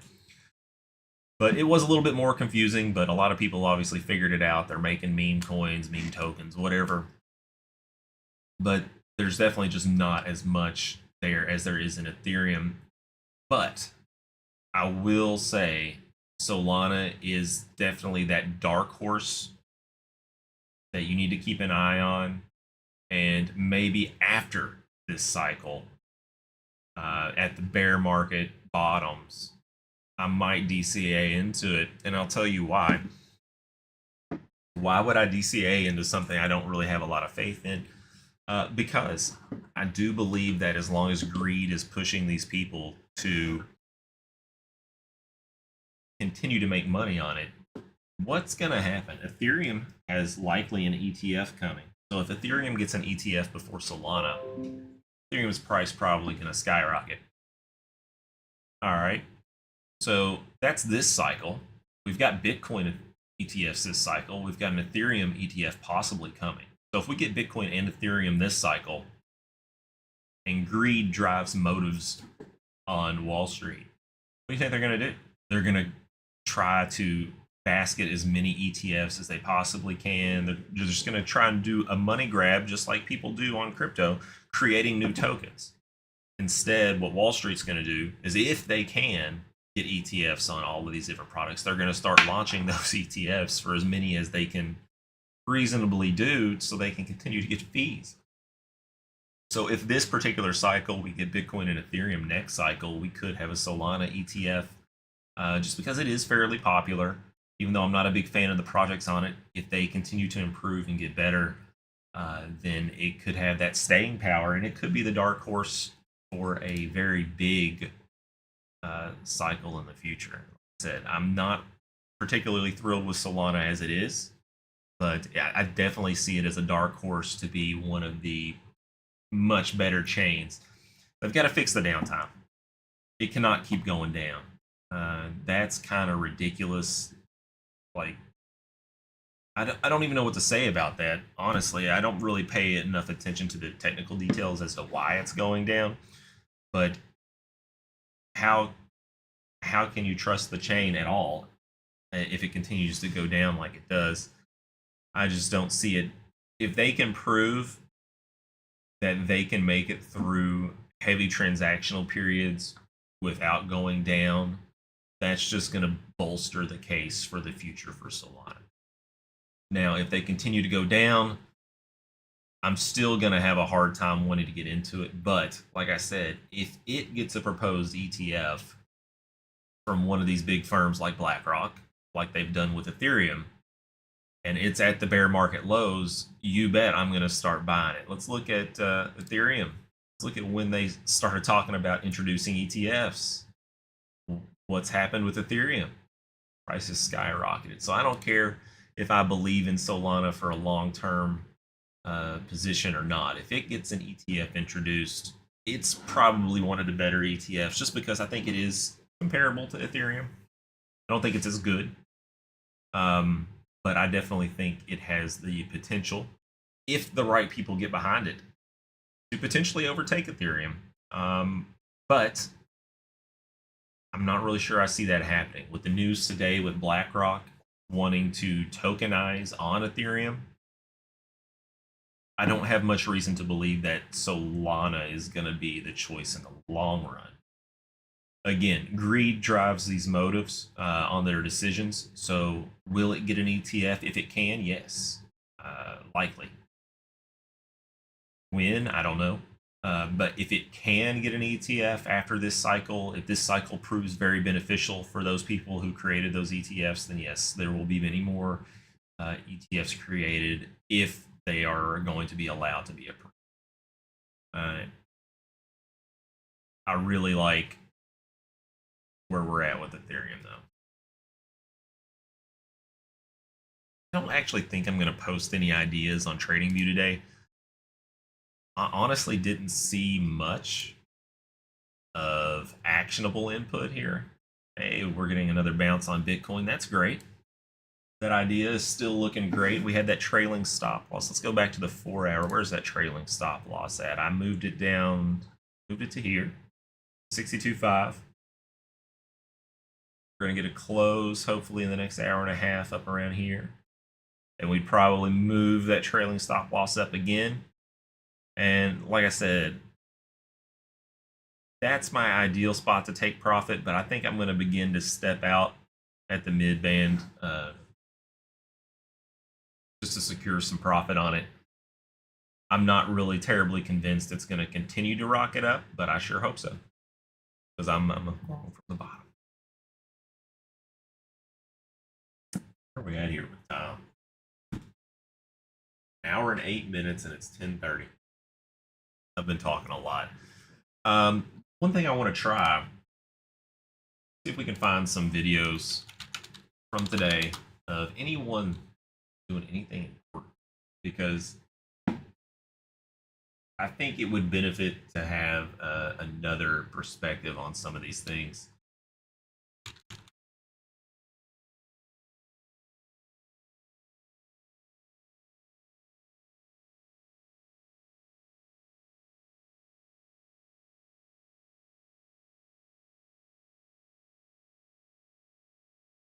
But it was a little bit more confusing, but a lot of people obviously figured it out. They're making meme coins, meme tokens, whatever. But there's definitely just not as much there as there is in Ethereum. But I will say Solana is definitely that dark horse that you need to keep an eye on. And maybe after this cycle, at the bear market bottoms, I might DCA into it, and I'll tell you why. Why would I DCA into something I don't really have a lot of faith in? Because I do believe that as long as greed is pushing these people to continue to make money on it, what's going to happen? Ethereum has likely an ETF coming. So if Ethereum gets an ETF before Solana, Ethereum's price probably going to skyrocket. All right. So that's this cycle. We've got Bitcoin ETFs this cycle. We've got an Ethereum ETF possibly coming. So if we get Bitcoin and Ethereum this cycle, and greed drives motives on Wall Street, what do you think they're going to do? They're going to try to basket as many ETFs as they possibly can. They're just going to try and do a money grab just like people do on crypto, creating new tokens. Instead, what Wall Street's going to do is, if they can get ETFs on all of these different products, they're going to start launching those ETFs for as many as they can reasonably do so they can continue to get fees. So if this particular cycle we get Bitcoin and Ethereum, next cycle we could have a Solana ETF, just because it is fairly popular. Even though I'm not a big fan of the projects on it, if they continue to improve and get better, then it could have that staying power, and it could be the dark horse for a very big cycle in the future. Like I said, I'm not particularly thrilled with Solana as it is, but I definitely see it as a dark horse to be one of the much better chains. They've got to fix the downtime. It cannot keep going down. That's kind of ridiculous. Like, I don't even know what to say about that. Honestly, I don't really pay enough attention to the technical details as to why it's going down. But how can you trust the chain at all if it continues to go down like it does? I just don't see it if they can prove that they can make it through heavy transactional periods without going down, that's just going to bolster the case for the future for Solana. Now, if they continue to go down, I'm still going to have a hard time wanting to get into it. But like I said, if it gets a proposed ETF from one of these big firms like BlackRock, like they've done with Ethereum, and it's at the bear market lows, you bet I'm going to start buying it. Let's look at Ethereum. Let's look at when they started talking about introducing ETFs. What's happened with Ethereum? Prices skyrocketed. So I don't care if I believe in Solana for a long-term position or not. If it gets an ETF introduced, it's probably one of the better ETFs just because I think it is comparable to Ethereum. I don't think it's as good. But I definitely think it has the potential, if the right people get behind it, to potentially overtake Ethereum. But I'm not really sure I see that happening. With the news today with BlackRock wanting to tokenize on Ethereum, I don't have much reason to believe that Solana is going to be the choice in the long run. Again, greed drives these motives on their decisions. So, will it get an ETF? If it can, yes, likely. When? I don't know. But if it can get an ETF after this cycle, if this cycle proves very beneficial for those people who created those ETFs, then yes, there will be many more ETFs created if they are going to be allowed to be approved. I really like where we're at with Ethereum, though. I don't actually think I'm going to post any ideas on TradingView today. I honestly didn't see much of actionable input here. Hey, we're getting another bounce on Bitcoin. That's great. That idea is still looking great. We had that trailing stop loss. Let's go back to the 4 hour. Where's that trailing stop loss at? I moved it down, moved it to here, 62.5. We're going to get a close, hopefully, in the next hour and a half up around here. And we'd probably move that trailing stop loss up again. And like I said, that's my ideal spot to take profit, but I think I'm going to begin to step out at the mid band just to secure some profit on it. I'm not really terribly convinced it's going to continue to rocket up, but I sure hope so, because I'm wrong from the bottom. Where are we at here with time? An hour and 8 minutes, and it's 10:30. I've been talking a lot. One thing I want to try, see if we can find some videos from today of anyone doing anything important, because I think it would benefit to have another perspective on some of these things.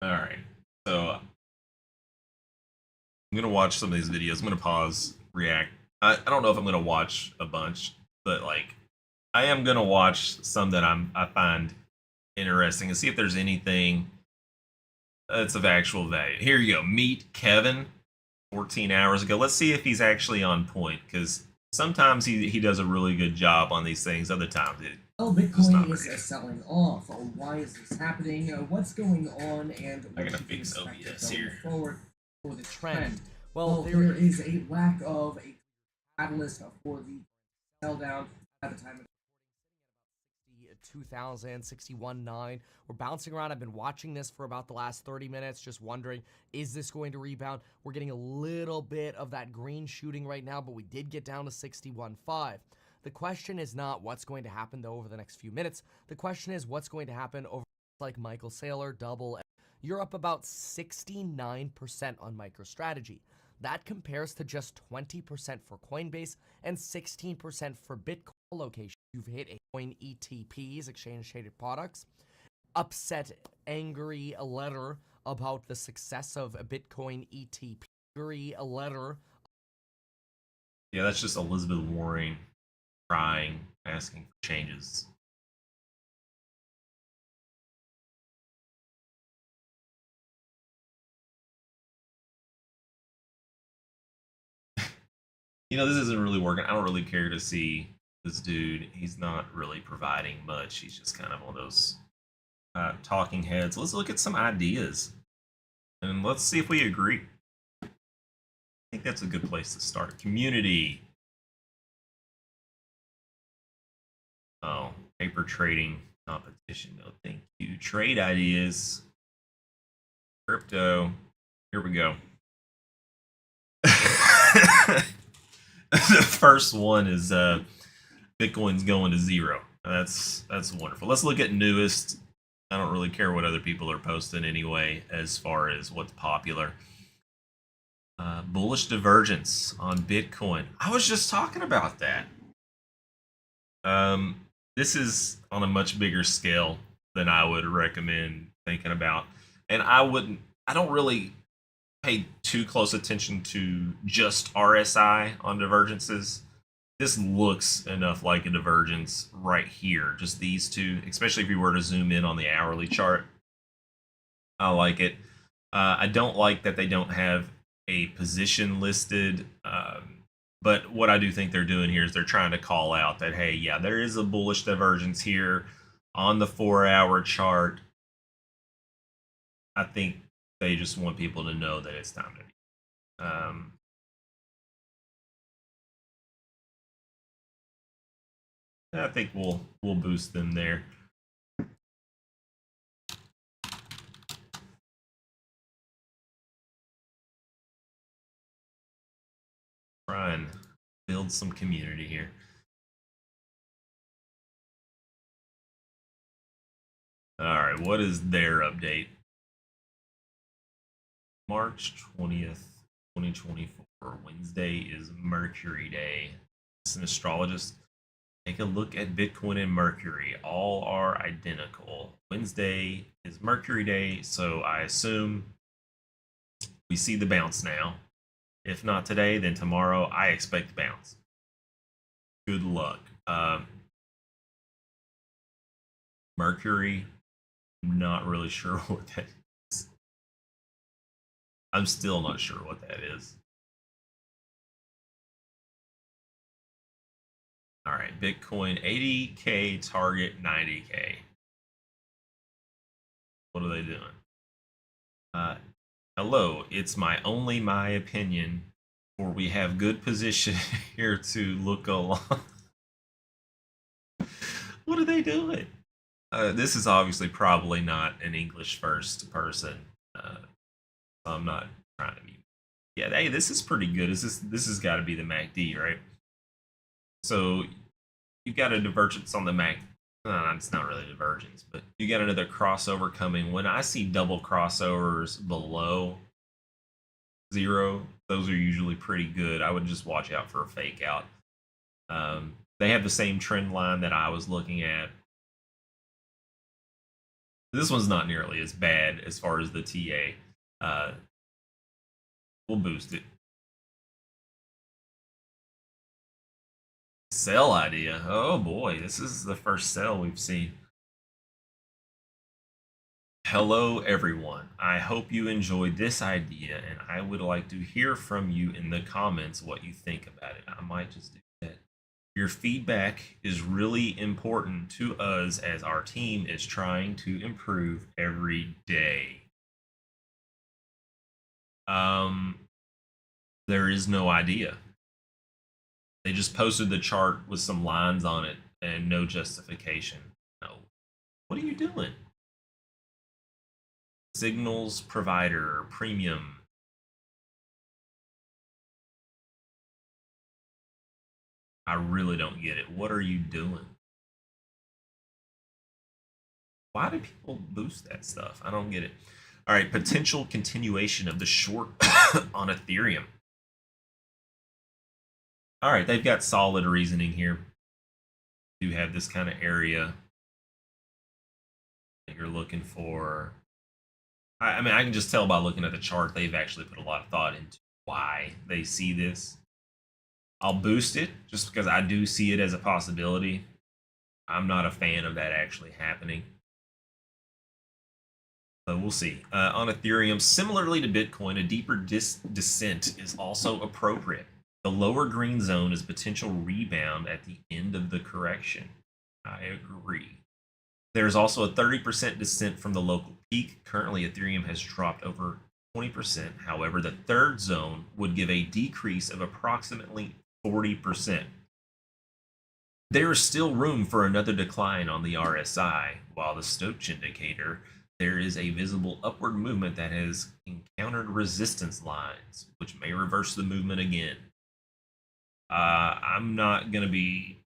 All right, so I'm gonna watch some of these videos. I'm gonna pause, react. I don't know if I'm gonna watch a bunch, but like I am gonna watch some that I find interesting and see if there's anything that's of actual value. Here you go. Meet Kevin 14 hours ago. Let's see if he's actually on point, because sometimes he does a really good job on these things. Other times it. Oh, Bitcoin is selling off. Oh, why is this happening? What's going on? And I gotta fix OBS here. Forward for the trend. Well, there is a lack of a catalyst for the sell down at the time of 2000, 61.9. We're bouncing around. I've been watching this for about the last 30 minutes, just wondering, is this going to rebound? We're getting a little bit of that green shooting right now, but we did get down to 61.5. The question is not what's going to happen, though, over the next few minutes. The question is what's going to happen over, like Michael Saylor, Double. You're up about 69% on MicroStrategy. That compares to just 20% for Coinbase and 16% for Bitcoin location. You've hit a coin ETPs, exchange traded products. Upset, angry letter about the success of a Bitcoin ETP. Angry letter Yeah, that's just Elizabeth Warren crying, asking for changes. You know, this isn't really working. I don't really care to see this dude. He's not really providing much. He's just kind of one of those talking heads. Let's look at some ideas and let's see if we agree. I think that's a good place to start. Community. Oh, paper trading competition. No, thank you. Trade ideas. Crypto. Here we go. The first one is Bitcoin's going to zero. That's wonderful. Let's look at newest. I don't really care what other people are posting anyway, as far as what's popular. Bullish divergence on Bitcoin. I was just talking about that. This is on a much bigger scale than I would recommend thinking about, and I don't really pay too close attention to just RSI on divergences. This looks enough like a divergence right here, just these two, especially if you were to zoom in on the hourly chart. I like it. I don't like that they don't have a position listed, but what I do think they're doing here is they're trying to call out that, hey, yeah, there is a bullish divergence here on the 4-hour chart. I think they just want people to know that it's time to I think we'll boost them there. Try and build some community here. All right, what is their update? March 20th, 2024. Wednesday is Mercury Day. It's an astrologist. Take a look at Bitcoin and Mercury. All are identical. Wednesday is Mercury Day, so I assume we see the bounce now. If not today, then tomorrow I expect the bounce. Good luck. Mercury, not really sure what that is. I'm still not sure what that is. All right, Bitcoin 80K target 90K. What are they doing? Hello, it's my opinion, or we have good position here to look along. What are they doing? This is obviously probably not an English first person. So I'm not trying to be. Yeah, hey, this is pretty good. This has got to be the MACD, right? So you've got a divergence on the MACD. It's not really divergence, but you got another crossover coming. When I see double crossovers below zero, those are usually pretty good. I would just watch out for a fake out. They have the same trend line that I was looking at. This one's not nearly as bad as far as the TA. We'll boost it. Sell idea. Oh boy, this is the first sell we've seen. Hello everyone. I hope you enjoyed this idea, and I would like to hear from you in the comments what you think about it. I might just do that. Your feedback is really important to us as our team is trying to improve every day. There is no idea. They just posted the chart with some lines on it and no justification. No. What are you doing? Signals provider premium. I really don't get it. What are you doing? Why do people boost that stuff? I don't get it. All right, potential continuation of the short on Ethereum. All right, they've got solid reasoning here. Do have this kind of area that you're looking for. I mean, I can just tell by looking at the chart, they've actually put a lot of thought into why they see this. I'll boost it just because I do see it as a possibility. I'm not a fan of that actually happening. But we'll see. On Ethereum, similarly to Bitcoin, a deeper descent is also appropriate. The lower green zone is potential rebound at the end of the correction. I agree. There's also a 30% descent from the local peak. Currently, Ethereum has dropped over 20%. However, the third zone would give a decrease of approximately 40%. There is still room for another decline on the RSI, while the Stochh indicator, there is a visible upward movement that has encountered resistance lines, which may reverse the movement again. I'm not going to be...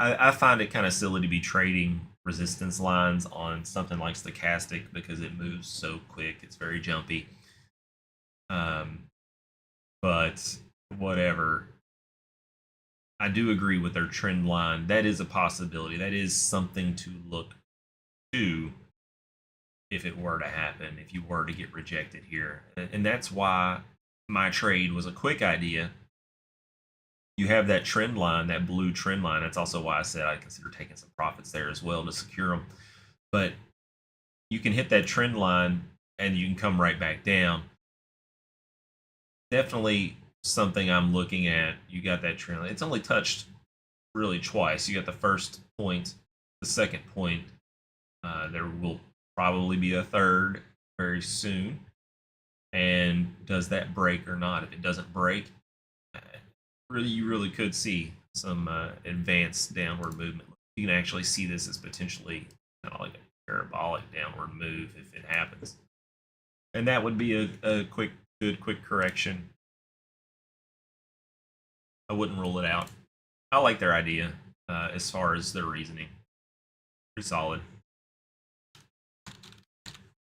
I find it kind of silly to be trading resistance lines on something like stochastic because it moves so quick. It's very jumpy. But whatever. I do agree with their trend line. That is a possibility. That is something to look to if it were to happen, if you were to get rejected here. And that's why my trade was a quick idea. You have that trend line, that blue trend line. That's also why I said I consider taking some profits there as well to secure them. But you can hit that trend line and you can come right back down. Definitely something I'm looking at. You got that trend line. It's only touched really twice. You got the first point, the second point. There will probably be a third very soon. And does that break or not? If it doesn't break, you really could see some advanced downward movement. You can actually see this as potentially kind of like a parabolic downward move if it happens. And that would be a good quick correction. I wouldn't rule it out. I like their idea as far as their reasoning. Pretty solid.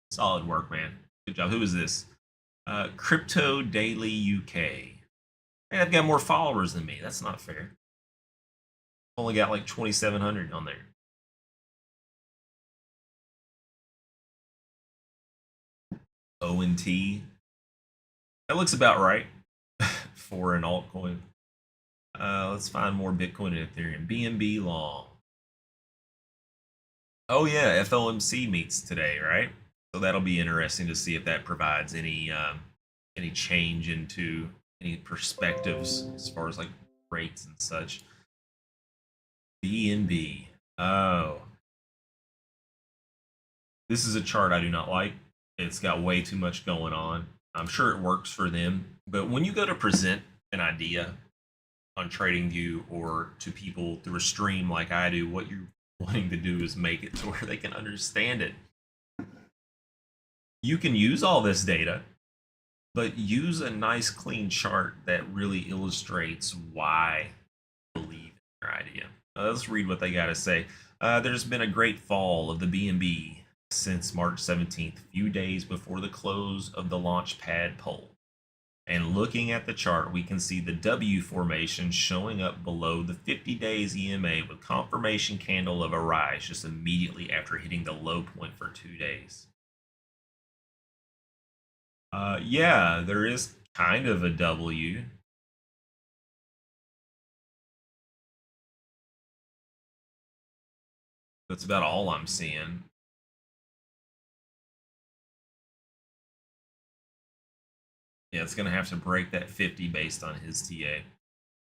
Solid work, man. Good job. Who is this? Crypto Daily UK. Hey, I've got more followers than me. That's not fair. Only got like 2,700 on there. ONT. That looks about right for an altcoin. Let's find more Bitcoin and Ethereum. BNB long. Oh yeah, FOMC meets today, right? So that'll be interesting to see if that provides any change into any perspectives as far as like rates and such. BNB. Oh. This is a chart I do not like. It's got way too much going on. I'm sure it works for them, but when you go to present an idea on TradingView or to people through a stream like I do, what you're wanting to do is make it to where they can understand it. You can use all this data, but use a nice clean chart that really illustrates why you believe in your idea. Let's read what they got to say. There's been a great fall of the BNB since March 17th, few days before the close of the Launchpad poll. And looking at the chart, we can see the W formation showing up below the 50 days EMA with confirmation candle of a rise just immediately after hitting the low point for 2 days. Yeah, there is kind of a W. That's about all I'm seeing. Yeah, it's going to have to break that 50 based on his TA.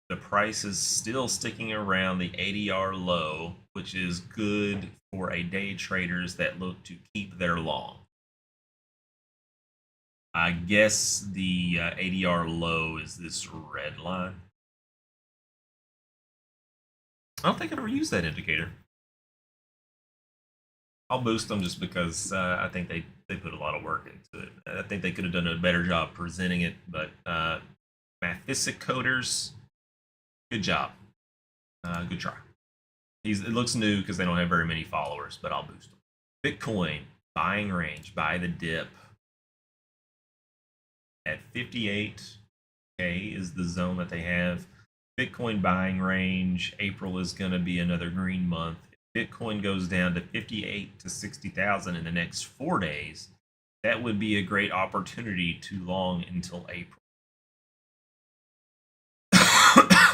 The price is still sticking around the ADR low, which is good for a day traders that look to keep their long. I guess the ADR low is this red line. I don't think I've ever used that indicator. I'll boost them just because I think they put a lot of work into it. I think they could have done a better job presenting it, but Mathisic Coders, good job. Good try. It looks new because they don't have very many followers, but I'll boost them. Bitcoin, buying range, buy the dip. At 58K is the zone that they have. Bitcoin buying range, April is going to be another green month. If Bitcoin goes down to 58 to 60,000 in the next 4 days, that would be a great opportunity to long until April.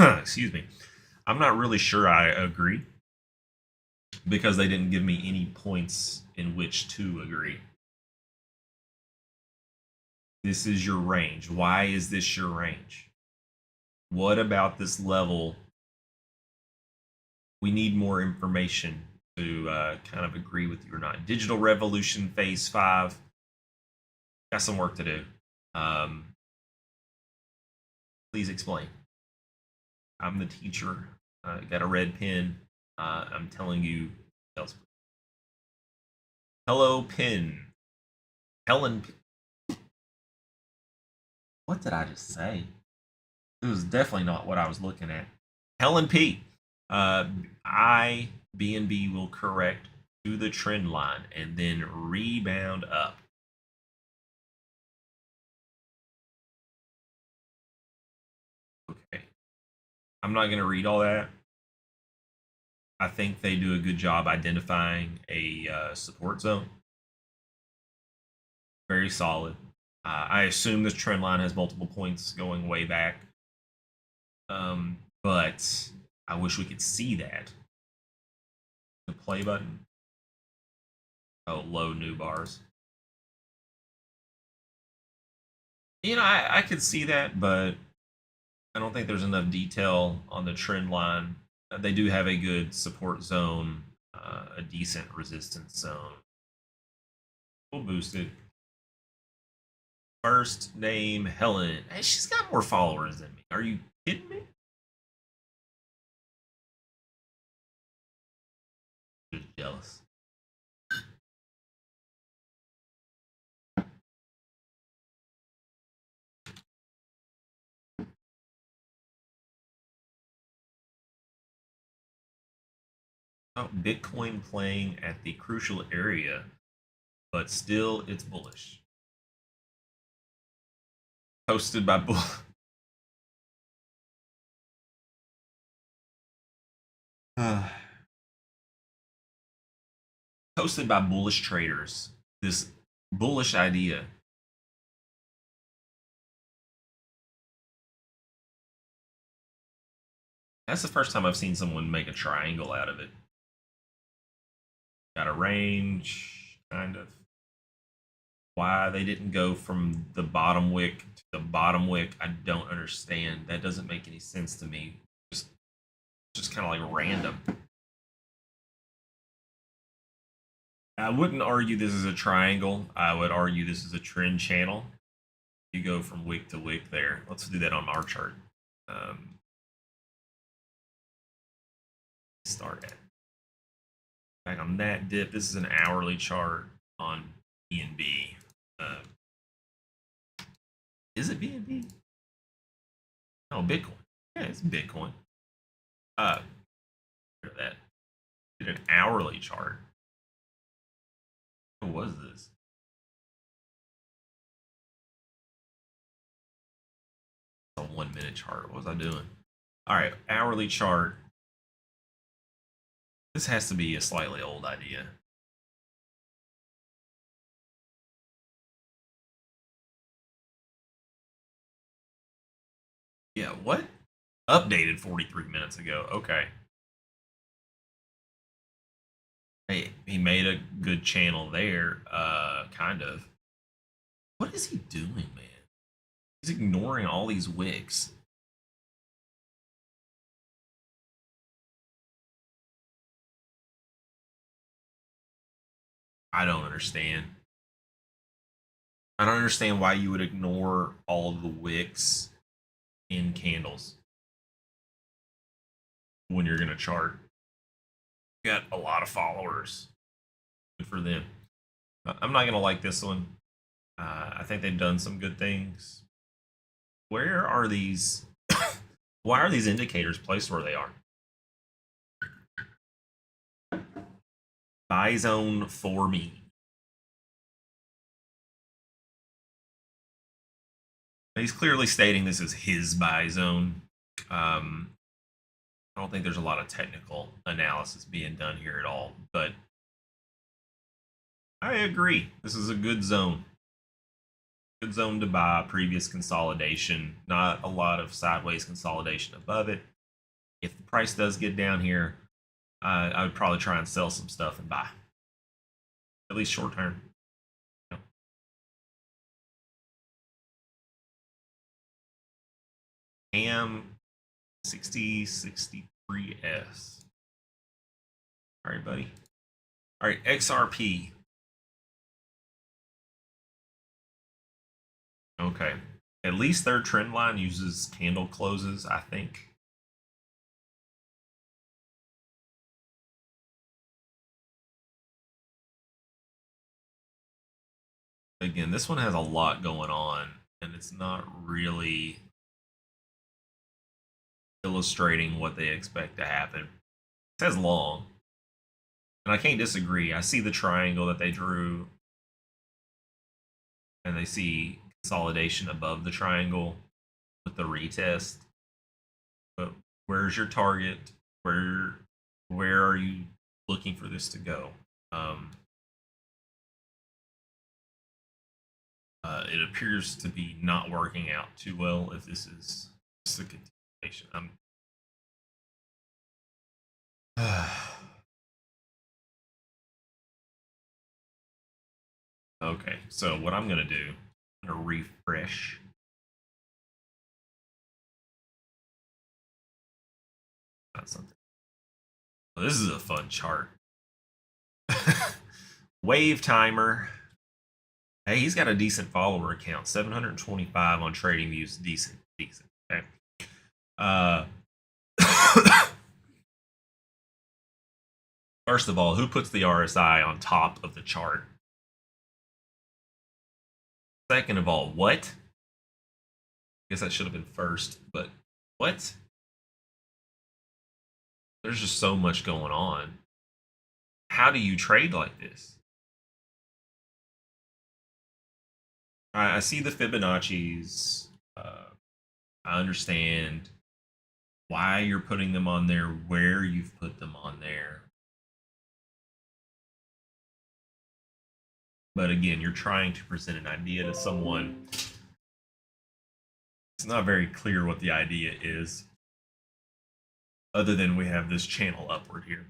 excuse me. I'm not really sure I agree because they didn't give me any points in which to agree. This is your range. Why is this your range? What about this level? We need more information to kind of agree with you or not. Digital Revolution Phase 5. Got some work to do. Please explain. I'm the teacher. Got a red pen. I'm telling you. Hello, Pin. Helen. What did I just say? It was definitely not what I was looking at. Helen P. BNB will correct to the trend line and then rebound up. Okay. I'm not going to read all that. I think they do a good job identifying a support zone. Very solid. I assume this trend line has multiple points going way back. But I wish we could see that. The play button. Oh, low new bars. You know, I could see that, but I don't think there's enough detail on the trend line. They do have a good support zone, a decent resistance zone. We'll boost it. First name Helen. Hey, she's got more followers than me. Are you kidding me? Just jealous. Oh, Bitcoin playing at the crucial area, but still it's bullish. Posted by Bull. Posted by bullish traders. This bullish idea. That's the first time I've seen someone make a triangle out of it. Got a range, kind of. Why they didn't go from the bottom wick to the bottom wick, I don't understand. That doesn't make any sense to me. Just kind of like random. I wouldn't argue this is a triangle. I would argue this is a trend channel. You go from wick to wick there. Let's do that on our chart. Start at. Back on that dip. This is an hourly chart on BNB. Is it BNB? No, Bitcoin. Yeah, it's Bitcoin. That. Did an hourly chart. What was this? A 1 minute chart. What was I doing? All right, hourly chart. This has to be a slightly old idea. Yeah, what? Updated 43 minutes ago. Okay. Hey, he made a good channel there, kind of. What is he doing, man? He's ignoring all these wicks. I don't understand. I don't understand why you would ignore all the wicks in candles when you're going to chart. You got a lot of followers. Good for them. I'm not going to like this one. I think they've done some good things. Where are these? Why are these indicators placed where they are? Buy zone for me. He's clearly stating this is his buy zone. I don't think there's a lot of technical analysis being done here at all, but I agree. This is a good zone. Good zone to buy. Previous consolidation, not a lot of sideways consolidation above it. If the price does get down here, I would probably try and sell some stuff and buy, at least short term. AM 6063S. All right, buddy. All right, XRP. Okay. At least their trend line uses candle closes, I think. Again, this one has a lot going on, and it's not really illustrating what they expect to happen. It says long, and I can't disagree. I see the triangle that they drew, and they see consolidation above the triangle with the retest. But where's your target? Where are you looking for this to go? It appears to be not working out too well if this is a continuation. Okay, so what I'm gonna do, I'm gonna refresh. Not something. Oh, this is a fun chart. Wave timer. Hey, he's got a decent follower count. 725 on TradingView is decent. Okay. First of all, who puts the RSI on top of the chart? Second of all, what? I guess that should have been first, but what? There's just so much going on. How do you trade like this? I see the Fibonacci's. I understand why you're putting them on there, where you've put them on there. But again, you're trying to present an idea to someone. It's not very clear what the idea is, other than we have this channel upward here.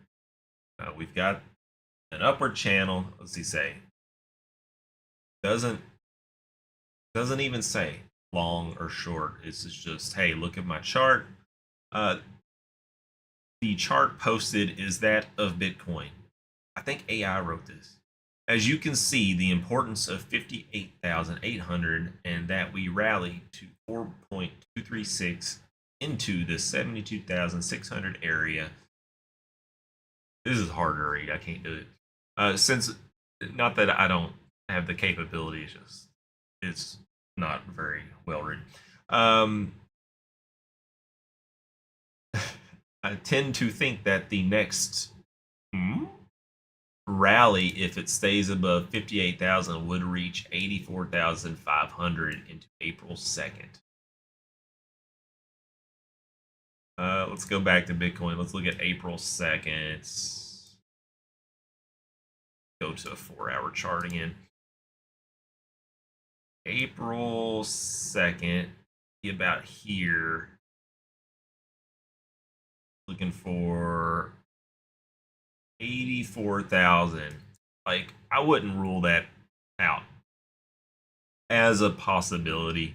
We've got an upward channel. What's he say? Doesn't even say long or short. It's just, hey, look at my chart. The chart posted is that of Bitcoin. I think AI wrote this. As you can see, the importance of 58,800 and that we rallied to 4.236 into the 72,600 area. This is hard to read. I can't do it. Since, not that I don't have the capabilities, just it's not very well written. I tend to think that the next rally, if it stays above 58,000, would reach 84,500 into April 2nd. Let's go back to Bitcoin. Let's look at April 2nd. Go to a 4-hour chart again. April 2nd, be about here. Looking for 84,000. Like, I wouldn't rule that out as a possibility.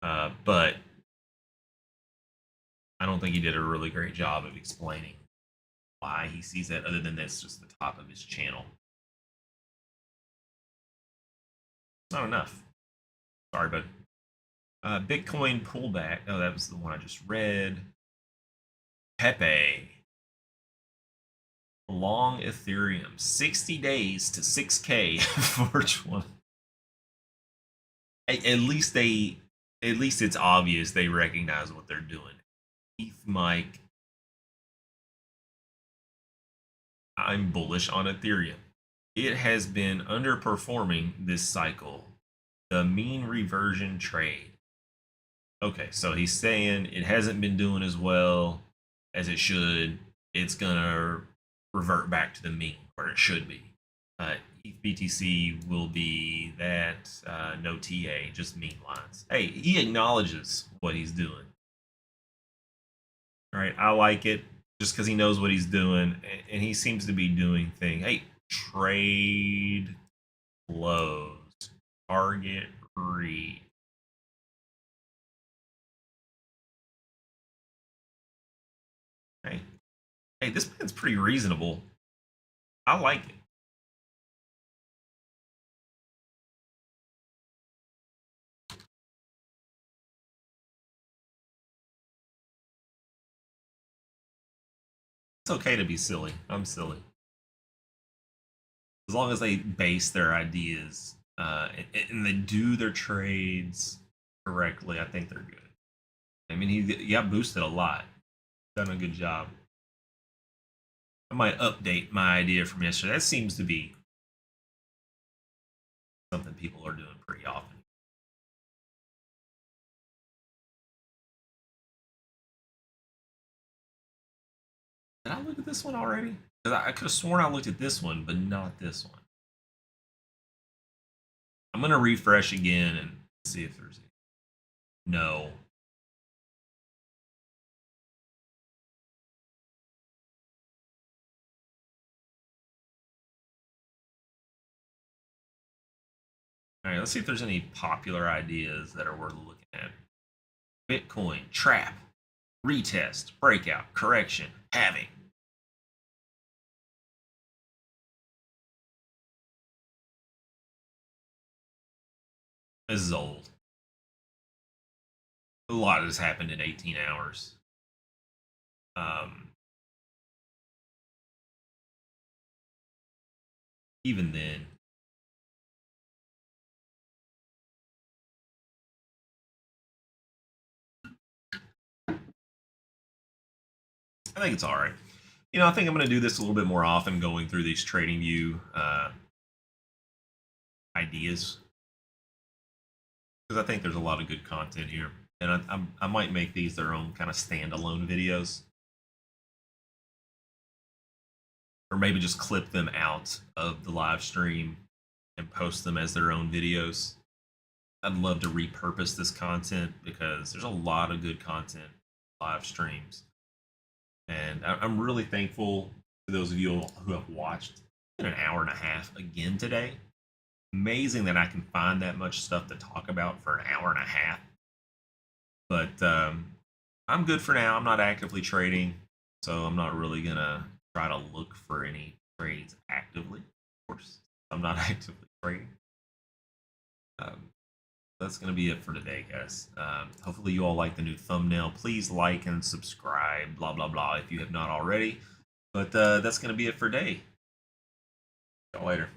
But I don't think he did a really great job of explaining why he sees that, other than that's just the top of his channel. Not enough. Sorry, bud. Bitcoin pullback. Oh, that was the one I just read. Pepe. Long Ethereum. 60 days to 6K for 20. At least it's obvious they recognize what they're doing. Keith, Mike. I'm bullish on Ethereum. It has been underperforming this cycle. The mean reversion trade. Okay, so he's saying it hasn't been doing as well as it should. It's gonna revert back to the mean where it should be. ETH BTC will be that no TA, just meme lines. Hey, he acknowledges what he's doing. All right, I like it just because he knows what he's doing, and he seems to be doing things. Hey, trade close, target read. Hey, this plan's pretty reasonable. I like it. It's okay to be silly. I'm silly. As long as they base their ideas and they do their trades correctly, I think they're good. I mean, he got boosted a lot. Done a good job. I might update my idea from yesterday. That seems to be something people are doing pretty often. Did I look at this one already? Because I could have sworn I looked at this one, but not this one. I'm going to refresh again and see if there's any. No. All right, let's see if there's any popular ideas that are worth looking at. Bitcoin, trap, retest, breakout, correction, halving. This is old. A lot has happened in 18 hours. Even then, I think it's all right. You know, I think I'm going to do this a little bit more often, going through these TradingView ideas, because I think there's a lot of good content here, and I might make these their own kind of standalone videos, or maybe just clip them out of the live stream and post them as their own videos. I'd love to repurpose this content because there's a lot of good content live streams. And I'm really thankful to those of you who have watched in an hour and a half again today. Amazing that I can find that much stuff to talk about for an hour and a half. But I'm good for now. I'm not actively trading, so I'm not really going to try to look for any trades actively. Of course, I'm not actively trading. That's going to be it for today, guys. Hopefully you all like the new thumbnail. Please like and subscribe, blah, blah, blah, if you have not already. But that's going to be it for today. See y'all later.